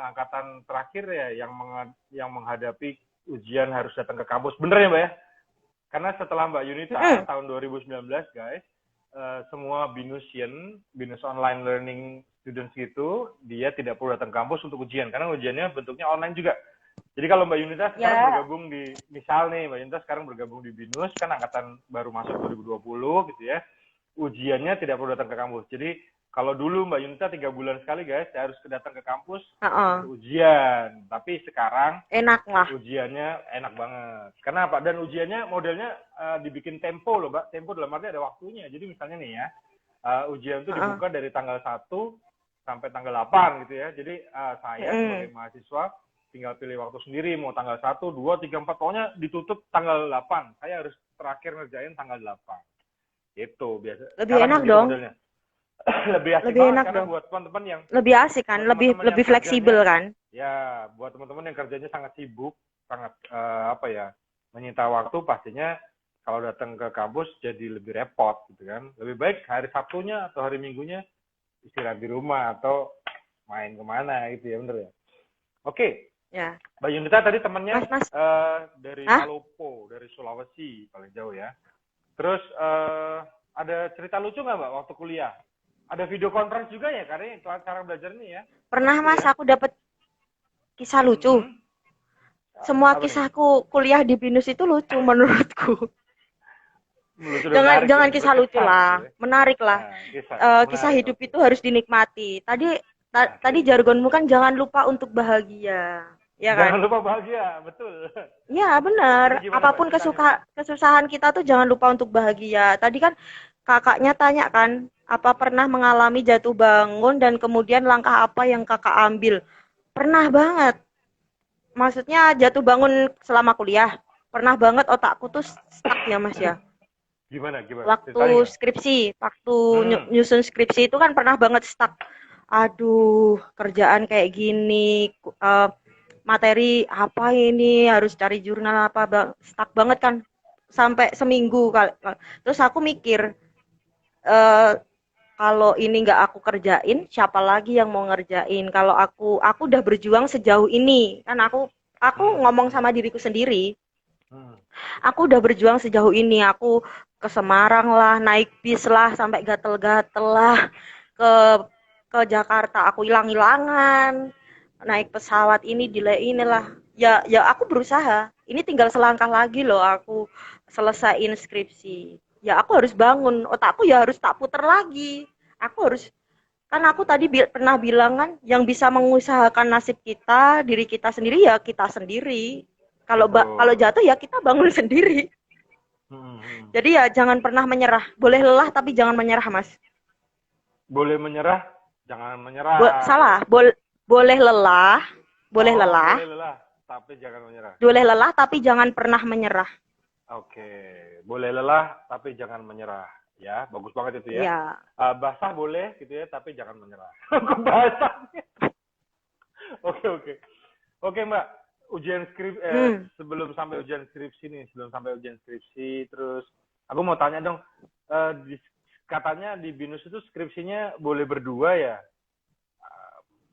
angkatan terakhir ya yang menghadapi ujian harus datang ke kampus, bener ya Mbak ya? Karena setelah Mbak Yunita tahun 2019 guys, semua Binusian, Binus Online Learning Students itu dia tidak perlu datang ke kampus untuk ujian karena ujiannya bentuknya online juga. Jadi kalau Mbak Yunita sekarang bergabung di, misal nih Mbak Yunita sekarang bergabung di Binus, kan angkatan baru masuk 2020 gitu ya, ujiannya tidak perlu datang ke kampus. Jadi kalau dulu Mbak Yunita 3 bulan sekali guys, saya harus datang ke kampus untuk ujian. Tapi sekarang enak lah. ujiannya enak banget. Kenapa? Dan ujiannya modelnya dibikin tempo loh Mbak. Tempo dalam arti ada waktunya. Jadi misalnya nih ya, ujian itu dibuka dari tanggal 1 sampai tanggal 8 gitu ya. Jadi saya sebagai mahasiswa tinggal pilih waktu sendiri, mau tanggal 1, 2, 3, 4, pokoknya ditutup tanggal 8. Saya harus terakhir ngerjain tanggal 8. Itu biasa. Lebih enak dong. Modelnya. Lebih asik lebih banget enak karena dong. buat teman-teman yang lebih asik kan, lebih fleksibel kan. Ya, buat teman-teman yang kerjanya sangat sibuk, sangat menyita waktu, pastinya kalau datang ke kampus jadi lebih repot gitu kan. Lebih baik hari Sabtunya atau hari Minggunya istirahat di rumah atau main kemana gitu ya, bener ya. Oke. Ya. Mbak Yunita tadi temannya Mas. dari Palopo, dari Sulawesi paling jauh ya. Terus ada cerita lucu nggak Mbak waktu kuliah? Ada video conference juga ya, karena cara belajar ini ya. Pernah Mas, aku dapat kisah lucu. Semua kisahku kuliah di Binus itu lucu menurutku. Jangan kisah lucu lah, menarik lah. Kisah hidup itu harus dinikmati. Tadi jargonmu kan jangan lupa untuk bahagia. Ya kan? Jangan lupa bahagia, betul. Ya benar. Apapun kesusahan kita tuh jangan lupa untuk bahagia. Tadi kan kakaknya tanya kan, apa pernah mengalami jatuh bangun dan kemudian langkah apa yang kakak ambil? Pernah banget. Maksudnya jatuh bangun selama kuliah. Pernah banget otakku tuh stuck ya Mas ya. Gimana? Waktu skripsi, waktu nyusun skripsi itu kan pernah banget stuck. Aduh, kerjaan kayak gini, materi apa ini, harus cari jurnal apa, stuck banget kan. Sampai seminggu. Terus aku mikir, kalau ini nggak aku kerjain, siapa lagi yang mau ngerjain? Kalau aku udah berjuang sejauh ini, kan aku ngomong sama diriku sendiri. Aku udah berjuang sejauh ini, aku ke Semarang lah, naik bis lah, sampai gatel-gatel lah, ke Jakarta aku hilang-hilangan, naik pesawat ini delay inilah. Ya aku berusaha. Ini tinggal selangkah lagi loh aku selesaiin skripsi. Ya aku harus bangun, otakku ya harus tak puter lagi. Kan aku tadi pernah bilang kan, yang bisa mengusahakan nasib kita, diri kita sendiri ya kita sendiri. Kalau jatuh ya kita bangun sendiri. Jadi ya jangan pernah menyerah. Boleh lelah tapi jangan menyerah, Mas. Boleh menyerah, jangan menyerah. Boleh lelah, boleh lelah, tapi jangan menyerah. Boleh lelah tapi jangan pernah menyerah. Oke, boleh lelah tapi jangan menyerah. Ya, bagus banget itu ya. Ya. Basah boleh gitu ya, tapi jangan menyerah. Basah. Oke. Oke, Mbak. Ujian skripsi sebelum sampai ujian skripsi terus aku mau tanya dong, katanya di Binus itu skripsinya boleh berdua ya?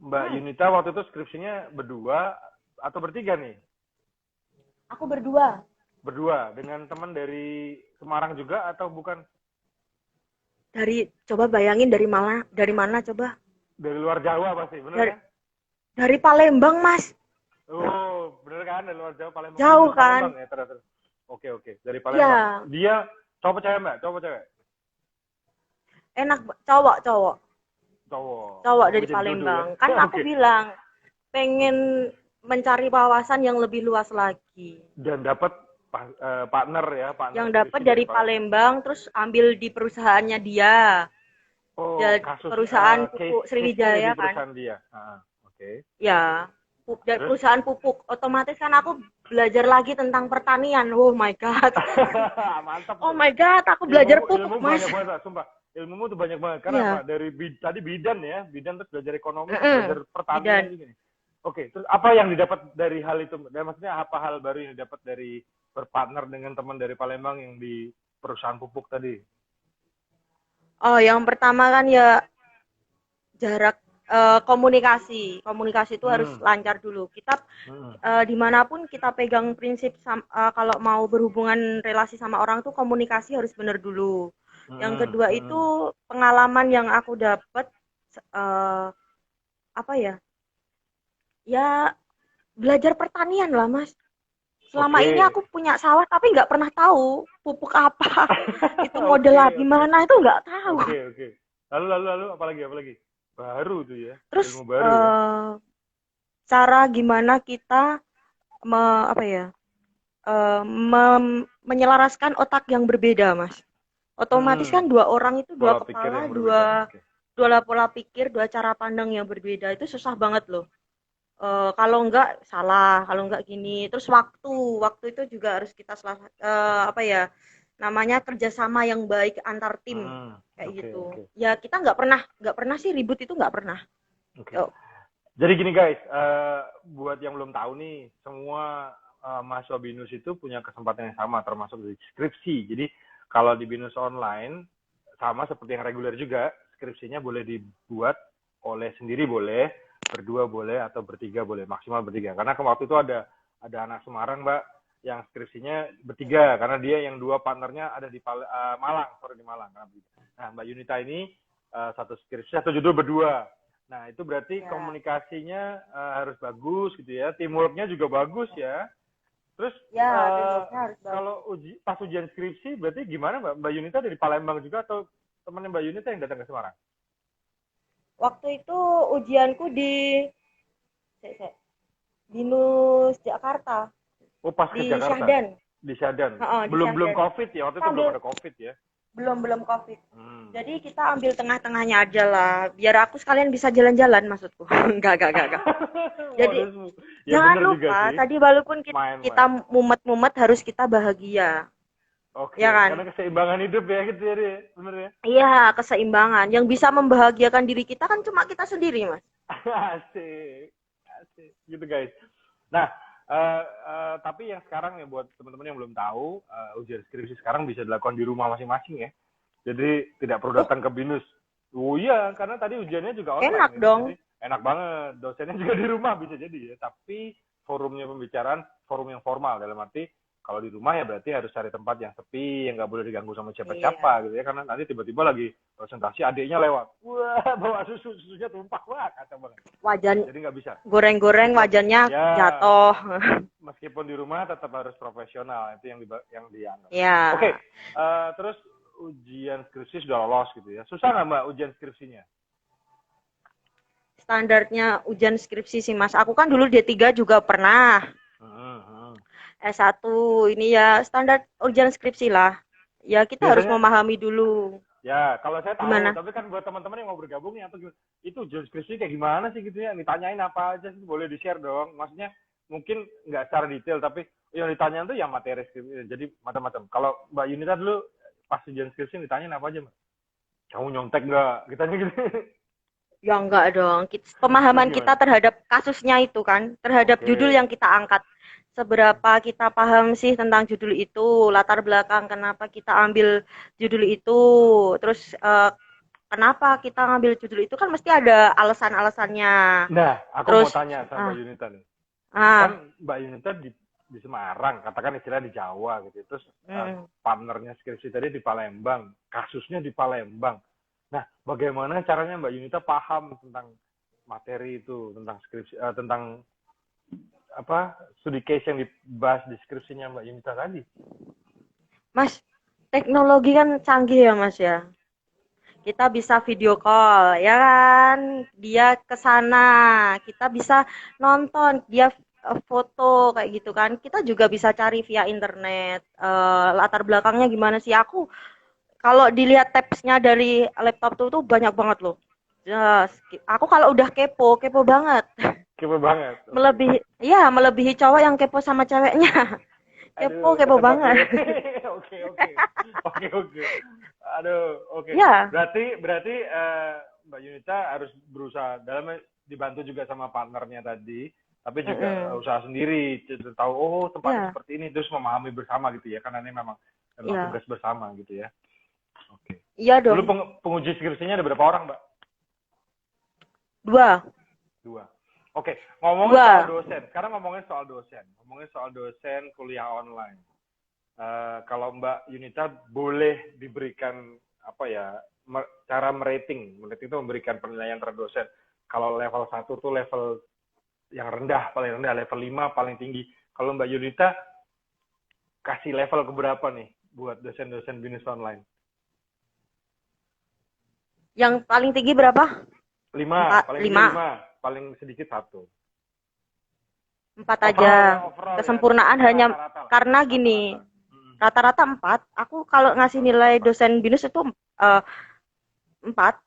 Mbak Yunita waktu itu skripsinya berdua atau bertiga nih? Aku berdua. Berdua dengan teman dari Semarang juga atau bukan? Coba bayangin dari mana coba? Dari luar Jawa pasti, bener kan? Dari Palembang, Mas. Oh, bener kan? Dari luar Jawa, Palembang. Jauh kan? Palembang, ya, terus. Oke. Dari Palembang. Ya. Dia cowok cewek, Mbak? Cowok cewek? Enak, cowok. Cowok dari Jadi Palembang. ya? Kan aku bilang pengen mencari wawasan yang lebih luas lagi. Dan dapat partner ya, partner Yang dapat skripsi dari dari Pak. Palembang, terus ambil di perusahaannya dia. Oh, Jadi kasus perusahaan case pupuk case-nya ada di Sriwijaya kan. perusahaan dia. Oke. Ya, dari Terus perusahaan pupuk. Otomatis kan aku belajar lagi tentang pertanian. Oh my God. mantap Oh tuh. my God, aku belajar Ilmu pupuk, ilmu Mas. banyak banget, Pak, sumpah. Ilmumu tuh banyak banget. Karena apa? Iya. Dari tadi bidan ya, bidan terus belajar ekonomi, terus Mm-mm. belajar pertanian Bidan. juga nih. Oke, terus apa yang didapat dari hal itu? Dan maksudnya apa hal baru yang didapat dari berpartner dengan teman dari Palembang yang di perusahaan pupuk tadi? Oh, yang pertama kan ya jarak komunikasi. Komunikasi itu harus Hmm. lancar dulu. Kita Hmm. dimanapun kita pegang prinsip kalau mau berhubungan relasi sama orang tuh komunikasi harus benar dulu. Yang Hmm. kedua Hmm. itu pengalaman yang aku dapat eh, apa ya? Ya belajar pertanian lah, Mas. Selama Oke. ini aku punya sawah tapi nggak pernah tahu pupuk apa, itu Oke, model oke. gimana itu nggak tahu. Oke, oke. Lalu apalagi? Baru tuh ya, Terus ilmu baru ya. cara gimana kita apa ya menyelaraskan otak yang berbeda, Mas. Otomatis kan Hmm. dua orang itu dua Pola pikir yang kepala, berbeda. dua Oke. dua pola pikir, dua cara pandang yang berbeda itu susah banget loh. Kalau enggak salah, kalau enggak gini. Terus waktu itu juga harus kita apa ya namanya kerjasama yang baik antar tim Hmm. kayak Oke, gitu. oke. Ya kita nggak pernah sih ribut itu nggak pernah. Oke. Yuk. Jadi gini guys, buat yang belum tahu nih, semua mahasiswa BINUS itu punya kesempatan yang sama, termasuk di skripsi. Jadi kalau di BINUS online, sama seperti yang reguler juga, skripsinya boleh dibuat oleh sendiri boleh, berdua boleh, atau bertiga boleh, maksimal bertiga. Karena waktu itu ada anak Semarang, Mbak, yang skripsinya bertiga, karena dia yang dua partnernya ada di Malang, sorry di Malang. Nah, Mbak Yunita ini satu skripsi, satu judul berdua. Nah, itu berarti Ya. komunikasinya harus bagus gitu ya. Teamworknya juga bagus ya. Terus Ya, teamworknya harus bagus. kalau pas ujian skripsi berarti gimana Mbak? Mbak Yunita dari Palembang juga atau temannya Mbak Yunita yang datang ke Semarang? Waktu itu ujianku di Binus Jakarta, Oh, pas ke di Jakarta. Syahdan. Di Syahdan. Di Belum Syahdan. COVID ya, waktu itu belum ada COVID ya. Belum COVID. Jadi kita ambil tengah-tengahnya aja lah, biar aku sekalian bisa jalan-jalan maksudku. Enggak. Jadi Ya jangan bener juga lupa sih. tadi walaupun Main. kita mumet-mumet harus kita bahagia. Oke, Ya kan? karena keseimbangan hidup ya gitu ya, bener ya. Iya, keseimbangan. Yang bisa membahagiakan diri kita kan cuma kita sendiri, Mas. Asik, asik, gitu guys. Nah, tapi yang sekarang ya buat teman-teman yang belum tahu, ujian skripsi sekarang bisa dilakukan di rumah masing-masing ya. Jadi tidak perlu datang ke BINUS. Oh iya, karena tadi ujiannya juga online. Enak gitu. dong. Jadi enak banget, dosennya juga di rumah bisa jadi ya. Tapi forumnya pembicaraan, forum yang formal dalam arti kalau di rumah ya berarti harus cari tempat yang sepi, yang nggak boleh diganggu sama siapa-siapa gitu ya. Karena nanti tiba-tiba lagi presentasi adiknya lewat. Wah, bawa susunya tumpah, wah kacau banget. Wajan Jadi nggak bisa. goreng-goreng wajannya Ya. jatuh. Meskipun di rumah tetap harus profesional, itu yang dianggap. Ya. Oke, terus ujian skripsi sudah lolos gitu ya. Susah nggak Mbak ujian skripsinya? Standarnya ujian skripsi sih, Mas. Aku kan dulu D3 juga pernah. S1 ini ya standar ujian skripsi lah. Ya kita harus Biasanya- memahami dulu. Ya, kalau saya tahu, Gimana? tapi kan buat teman-teman yang mau bergabung nih atau itu ujian skripsi kayak gimana sih gitu ya? Ditanyain apa aja sih? Boleh di-share dong. Maksudnya mungkin nggak secara detail, tapi yang ditanyain tuh yang materi skripsi. Jadi macam-macam. Kalau Mbak Yunita dulu pas ujian skripsi ditanyain apa aja, Mbak? Kamu nyontek nggak? Kitanya gitu. Ya enggak dong. Pemahaman Gimana? kita terhadap kasusnya itu kan, terhadap Oke. judul yang kita angkat. Seberapa kita paham sih tentang judul itu, latar belakang kenapa kita ambil judul itu, terus kenapa kita ngambil judul itu kan mesti ada alasan-alasannya. Nah, aku Terus, mau tanya sama Mbak Yunita nih. Ah, Kan Mbak Yunita di Semarang, katakan istilah di Jawa gitu. Terus partnernya skripsi tadi di Palembang, kasusnya di Palembang. Nah, bagaimana caranya Mbak Yunita paham tentang materi itu, tentang skripsi, tentang apa studi case yang dibahas di skripsinya Mbak Yunita tadi? Mas, teknologi kan canggih ya Mas ya. Kita bisa video call, ya kan? Dia ke sana, kita bisa nonton, dia foto kayak gitu kan, kita juga bisa cari via internet, latar belakangnya gimana sih. Aku kalau dilihat tabsnya dari laptop tuh banyak banget loh. Yes. Aku kalau udah kepo, kepo banget. Kepo banget. Oke. Melebihi, ya melebihi cowok yang kepo sama ceweknya. Kepo, Aduh, kepo ketebak banget. gue. Oke, oke. Oke, oke. Aduh, oke. Ya, Berarti Mbak Yunita harus berusaha dalam dibantu juga sama partnernya tadi, tapi juga mm-mm. usaha sendiri, tahu oh tempatnya Ya, seperti ini, terus memahami bersama gitu ya, karena ini memang ya, tugas bersama gitu ya. Oke. iya Dulu dong. penguji skripsinya ada berapa orang, Mbak? Dua, Dua. Oke, ngomongin soal dua. dosen. Sekarang ngomongin soal dosen kuliah online. Kalau Mbak Yunita boleh diberikan apa ya cara merating itu memberikan penilaian terhadap dosen. Kalau level 1 tuh level yang rendah, paling rendah, level 5 paling tinggi. Kalau Mbak Yunita kasih level ke berapa nih buat dosen-dosen bisnis online? Yang paling tinggi berapa? 5, Empat, paling tinggi lima, 5, paling sedikit 1. empat aja. Overall ya, Kesempurnaan hanya rata-rata lah. karena gini, Rata-rata. rata-rata empat. Aku kalau ngasih nilai dosen binus itu empat.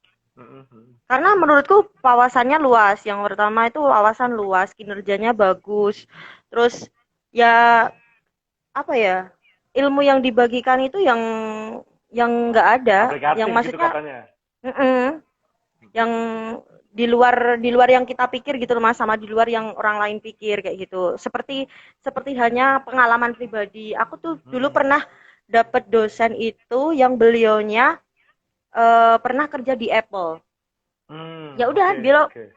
Karena menurutku wawasannya luas. Yang pertama itu wawasan luas, kinerjanya bagus. Terus ya apa ya? Ilmu yang dibagikan itu yang nggak ada, yang Aplikatif gitu maksudnya katanya. mm-mm, yang di luar yang kita pikir gitu loh Mas, sama di luar yang orang lain pikir kayak gitu. Seperti hanya pengalaman pribadi. Aku tuh dulu pernah dapat dosen itu yang beliaunya pernah kerja di Apple. Ya udah, Oke.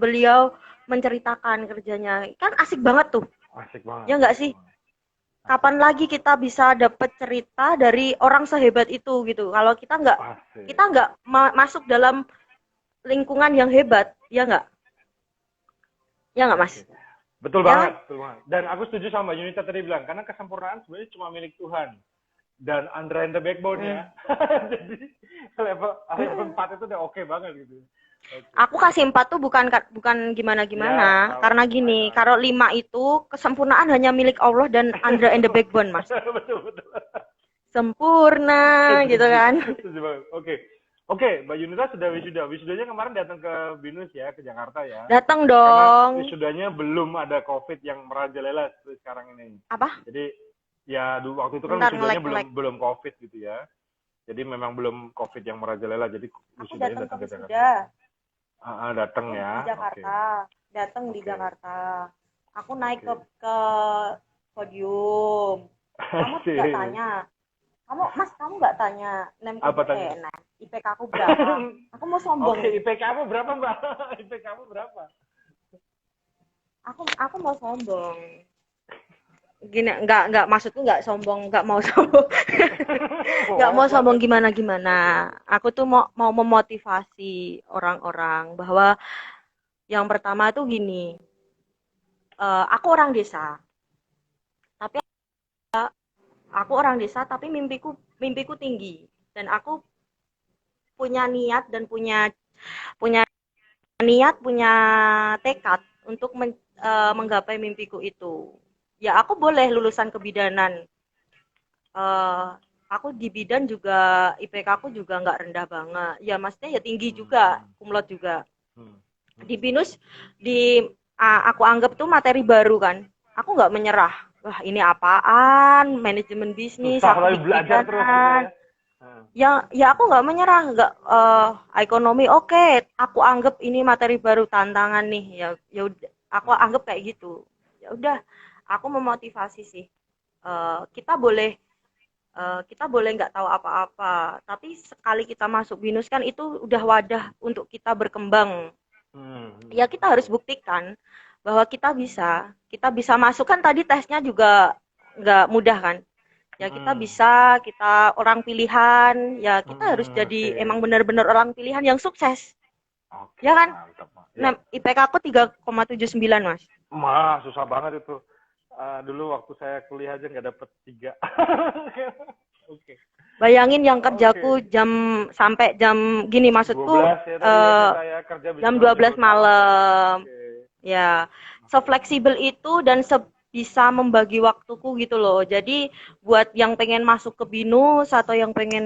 beliau menceritakan kerjanya. Kan asik banget tuh. Asik banget. Ya enggak sih? Kapan lagi kita bisa dapat cerita dari orang sehebat itu gitu. Kalau Asik. kita nggak masuk dalam lingkungan yang hebat, ya nggak? Ya nggak, Mas? Betul Ya banget, kan? betul banget. Dan aku setuju sama Mbak Yunita tadi bilang, karena kesempurnaan sebenarnya cuma milik Tuhan. Dan Andra and the Backbone-nya. Jadi level 4 itu udah oke banget gitu. Okay. Aku kasih 4 tuh bukan gimana-gimana. Ya, Karena gini, kalau 5 itu kesempurnaan hanya milik Allah dan Andra and the Backbone, Mas. betul. Sempurna gitu kan. Setuju banget. Oke, Mbak Yunita sudah wisuda. Wisudanya kemarin datang ke Binus ya, ke Jakarta ya. Datang Karena dong. wisudanya belum ada COVID yang merajalela seperti sekarang ini. Apa? Jadi ya dulu waktu itu kan Bentar, wisudanya belum COVID gitu ya. Jadi memang belum COVID yang merajalela. Jadi wisudanya datang ke Jakarta. Datang ya. Di Jakarta. Okay. Datang di Jakarta. Aku naik ke podium. Kamu tidak tanya. Kamu nggak tanya apa tanya? IPK aku berapa? Aku mau sombong. Oke, IPK kamu berapa, Mbak? IPK kamu berapa? Aku mau sombong. Gini, nggak maksudku nggak sombong, nggak mau sombong. Nggak mau sombong gimana. Aku tuh mau memotivasi orang-orang bahwa yang pertama tuh gini. Aku orang desa. Tapi mimpiku tinggi dan aku punya niat dan punya tekad untuk menggapai mimpiku itu. Ya aku boleh lulusan kebidanan. Aku di bidan juga IPK aku juga nggak rendah banget. Ya maksudnya ya tinggi juga, kumlot juga. Di BINUS aku anggap tuh materi baru kan. Aku nggak menyerah. Wah ini apaan, manajemen bisnis, aku belajar terus ya. Ya aku nggak menyerah, ekonomi oke. Aku anggap ini materi baru, tantangan nih. Ya udah, aku anggap kayak gitu. Ya udah, aku memotivasi sih. Kita boleh nggak tahu apa-apa, tapi sekali kita masuk BINUS kan itu udah wadah untuk kita berkembang. Ya kita harus buktikan bahwa kita bisa masuk. Kan tadi tesnya juga nggak mudah kan. Ya kita bisa, kita orang pilihan, ya kita harus jadi emang benar-benar orang pilihan yang sukses. Ya kan? Nah, IPK aku 3,79 Mas. Susah banget itu. Dulu waktu saya kuliah aja nggak dapet 3. Oke. Bayangin yang kerjaku sampai jam gini, maksudku 12 ya, kerja jam 12 malam. Ya, sefleksibel itu dan bisa membagi waktuku gitu loh. Jadi buat yang pengen masuk ke BINUS atau yang pengen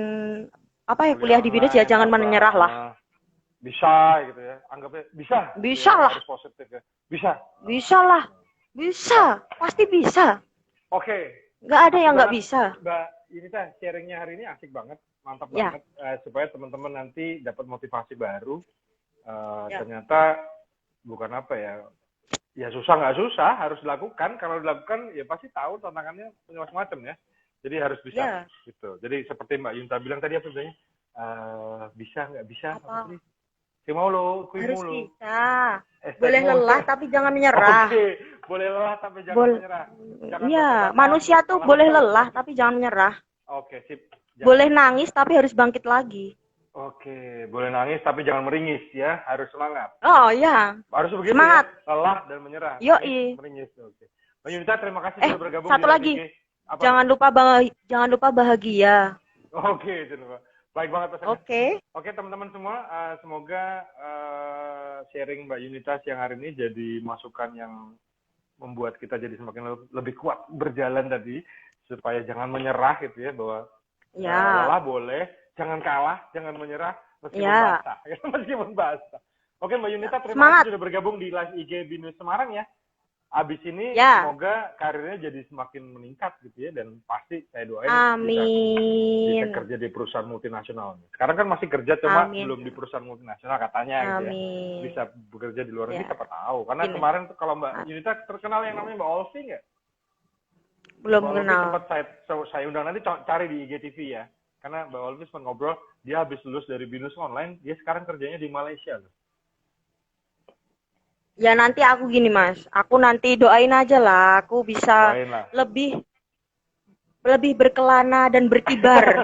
apa ya Kuliah kuliah di BINUS ya online jangan apa, menyerah lah. bisa gitu ya. Anggapnya bisa gitu Bisa ya, lah, harus positif ya. Bisa. bisa lah, bisa, Bisa. pasti bisa. Oke. Nggak ada Asik yang nggak banget bisa. Mbak Yunita, sharingnya hari ini asik banget, mantap Ya, banget. Supaya teman-teman nanti dapat motivasi baru. ya, Ternyata bukan apa ya, ya susah nggak susah, harus dilakukan. Kalau dilakukan ya pasti tahu tantangannya macam-macam ya. Jadi harus bisa ya. gitu. Jadi seperti Mbak Yunita bilang tadi apa sebenarnya, bisa nggak bisa apa Apa? tadi? Si mau lo, kui Harus mulu. bisa. Hashtag Boleh mau. lelah tapi jangan menyerah. Oke, boleh lelah tapi jangan Boleh, menyerah. Jangan iya, berpetaka, manusia tuh malah boleh lepas. lelah tapi jangan menyerah. Oke, sip. Boleh Jangan. nangis tapi harus bangkit lagi. Oke, boleh nangis tapi jangan meringis ya, harus semangat. Oh iya, Harus begitu semangat. ya, lelah dan menyerah. Yoi. Nangis, meringis. Oke. Mbak Yunita, terima kasih sudah bergabung Satu di Live lagi. IG. Apa? Jangan lupa bahagia. Oke, itu Mbak. Baik banget pesannya. Oke. Oke, teman-teman semua, semoga sharing Mbak Yunita siang hari ini jadi masukan yang membuat kita jadi semakin lebih kuat berjalan tadi, supaya jangan menyerah gitu ya, bahwa Ya. lelah boleh, jangan kalah, jangan menyerah meskipun Ya. basah. Meskipun basah. Oke Mbak Yunita, terima Semangat. kasih sudah bergabung di live IG BINUS Semarang ya. Abis ini Ya. semoga karirnya jadi semakin meningkat gitu ya, dan pasti saya doain bisa Amin. kerja di perusahaan multinasional. Sekarang kan masih kerja cuma Amin. belum di perusahaan multinasional katanya gitu ya. Amin. Bisa bekerja di luar negeri Ya. siapa tahu. Karena Gini. kemarin tuh kalau Mbak Yunita terkenal yang namanya Mbak Olvi nggak? Belum Mbak Olvi kenal. sempat saya undang, nanti cari di IGTV ya. Karena Mbak Olvi sempat ngobrol, dia habis lulus dari BINUS online, dia sekarang kerjanya di Malaysia loh. Ya nanti aku gini Mas, aku nanti doain aja lah, aku bisa Doain lah. lebih berkelana dan berkibar.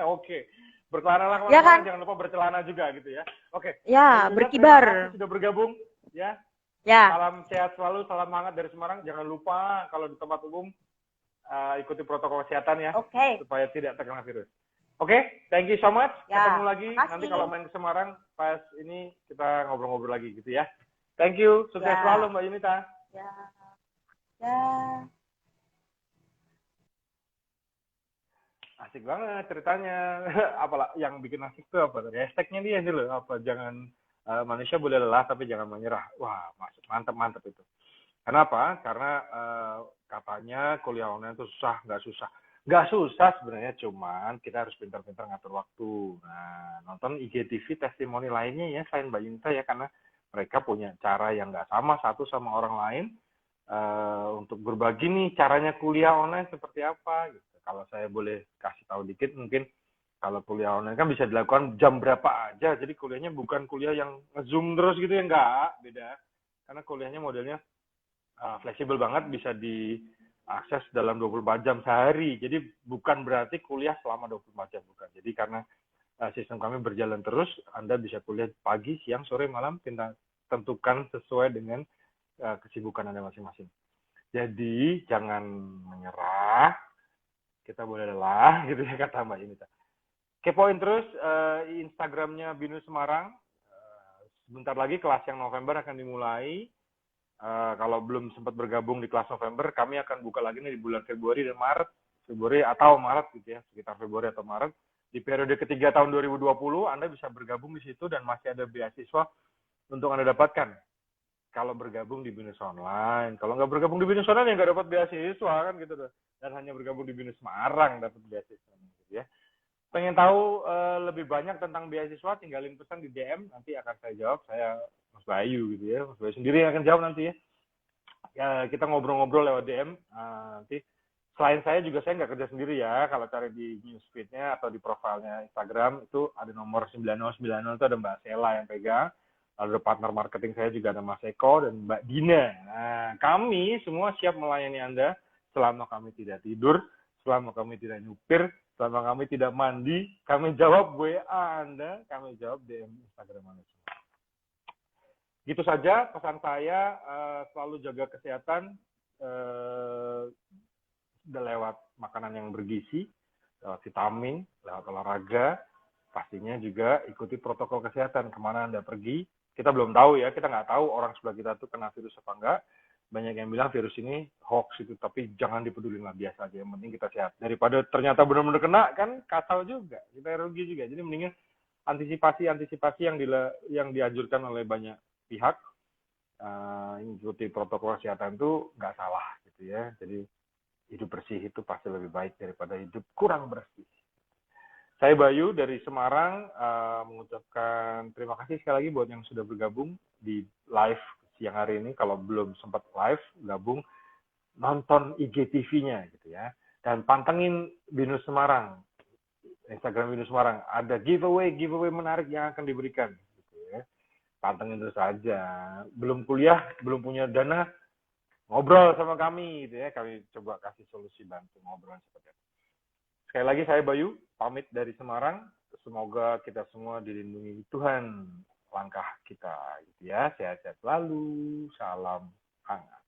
Oke. Berkelana lah Ya kemana-mana, kan? jangan lupa bercelana juga gitu ya. Oke. Ya, Mbak Yunita, berkibar. terima kasih sudah bergabung ya. Ya, Salam sehat selalu, salam hangat dari Semarang. Jangan lupa kalau di tempat umum ikuti protokol kesehatan ya, oke. supaya tidak terkena virus. Oke, thank you so much. Ya, Ketemu lagi makasih. nanti kalau main ke Semarang pas ini kita ngobrol-ngobrol lagi gitu ya. Thank you, sukses Ya. selalu Mbak Yunita. Ya. Ya. Asik banget ceritanya. Apalah yang bikin asik tuh apa? Hashtagnya dia nih loh, apa jangan manusia boleh lelah tapi jangan menyerah. Wah, mantap itu. Kenapa? Karena katanya kuliah online itu susah, nggak susah. Nggak susah sebenarnya, cuman kita harus pintar-pintar ngatur waktu. Nah, nonton IGTV testimoni lainnya ya, selain Mbak Yunita ya, karena mereka punya cara yang nggak sama satu sama orang lain untuk berbagi nih caranya kuliah online seperti apa gitu. Kalau saya boleh kasih tahu dikit, mungkin kalau kuliah online kan bisa dilakukan jam berapa aja, jadi kuliahnya bukan kuliah yang nge-zoom terus gitu ya, nggak, beda. Karena kuliahnya modelnya fleksibel banget, bisa diakses dalam 24 jam sehari, jadi bukan berarti kuliah selama 24 jam, bukan. Jadi karena sistem kami berjalan terus, Anda bisa kuliah pagi, siang, sore, malam, tentukan sesuai dengan kesibukan Anda masing-masing. Jadi jangan menyerah, kita boleh lelah gitu ya kata Mbak Yunita. Kepoin terus Instagramnya BINUS Semarang. Sebentar lagi kelas yang November akan dimulai. Kalau belum sempat bergabung di kelas November, kami akan buka lagi nih di bulan Februari dan Maret. Februari atau Maret gitu ya, sekitar Februari atau Maret. Di periode ketiga tahun 2020, Anda bisa bergabung di situ dan masih ada beasiswa untuk Anda dapatkan. Kalau bergabung di BINUS Online. Kalau nggak bergabung di BINUS Online, ya nggak dapat beasiswa kan gitu. Dan hanya bergabung di BINUS Semarang dapat beasiswa gitu ya. Pengen tahu lebih banyak tentang beasiswa, tinggalin pesan di DM, nanti akan saya jawab. Saya Mas Bayu gitu ya, Mas Bayu sendiri yang akan jawab nanti ya. Ya kita ngobrol-ngobrol lewat DM. Nanti selain saya juga saya nggak kerja sendiri ya. Kalau cari di newsfeed-nya atau di profilnya Instagram itu ada nomor 9090 itu ada Mbak Sela yang pegang. Lalu ada partner marketing saya juga ada Mas Eko dan Mbak Dina. Nah, kami semua siap melayani Anda selama kami tidak tidur, selama kami tidak nyupir, selama kami tidak mandi, kami jawab WA Anda, kami jawab DM Instagram Anda. Gitu saja pesan saya, selalu jaga kesehatan, lewat makanan yang bergizi, lewat vitamin, lewat olahraga, pastinya juga ikuti protokol kesehatan kemana Anda pergi. Kita belum tahu ya, kita nggak tahu orang sebelah kita tuh kena virus apa enggak. banyak yang bilang virus ini hoax itu, tapi jangan dipedulin lah, biasa aja, yang penting kita sehat. Daripada ternyata benar-benar kena kan kacau juga, kita rugi juga. Jadi mendingan antisipasi yang dianjurkan oleh banyak pihak, mengikuti protokol kesehatan itu nggak salah gitu ya. Jadi hidup bersih itu pasti lebih baik daripada hidup kurang bersih. Saya Bayu dari Semarang, mengucapkan terima kasih sekali lagi buat yang sudah bergabung di live siang hari ini. Kalau belum sempat live, gabung, nonton IGTV-nya gitu ya. Dan pantengin Binus Semarang, Instagram Binus Semarang. Ada giveaway menarik yang akan diberikan. Gitu ya. Pantengin terus aja. Belum kuliah, belum punya dana, ngobrol sama kami gitu ya. Kami coba kasih solusi, bantu ngobrol seperti itu. Sekali lagi saya Bayu, pamit dari Semarang. Semoga kita semua dilindungi Tuhan langkah kita gitu ya. Sehat-sehat selalu. Salam hangat.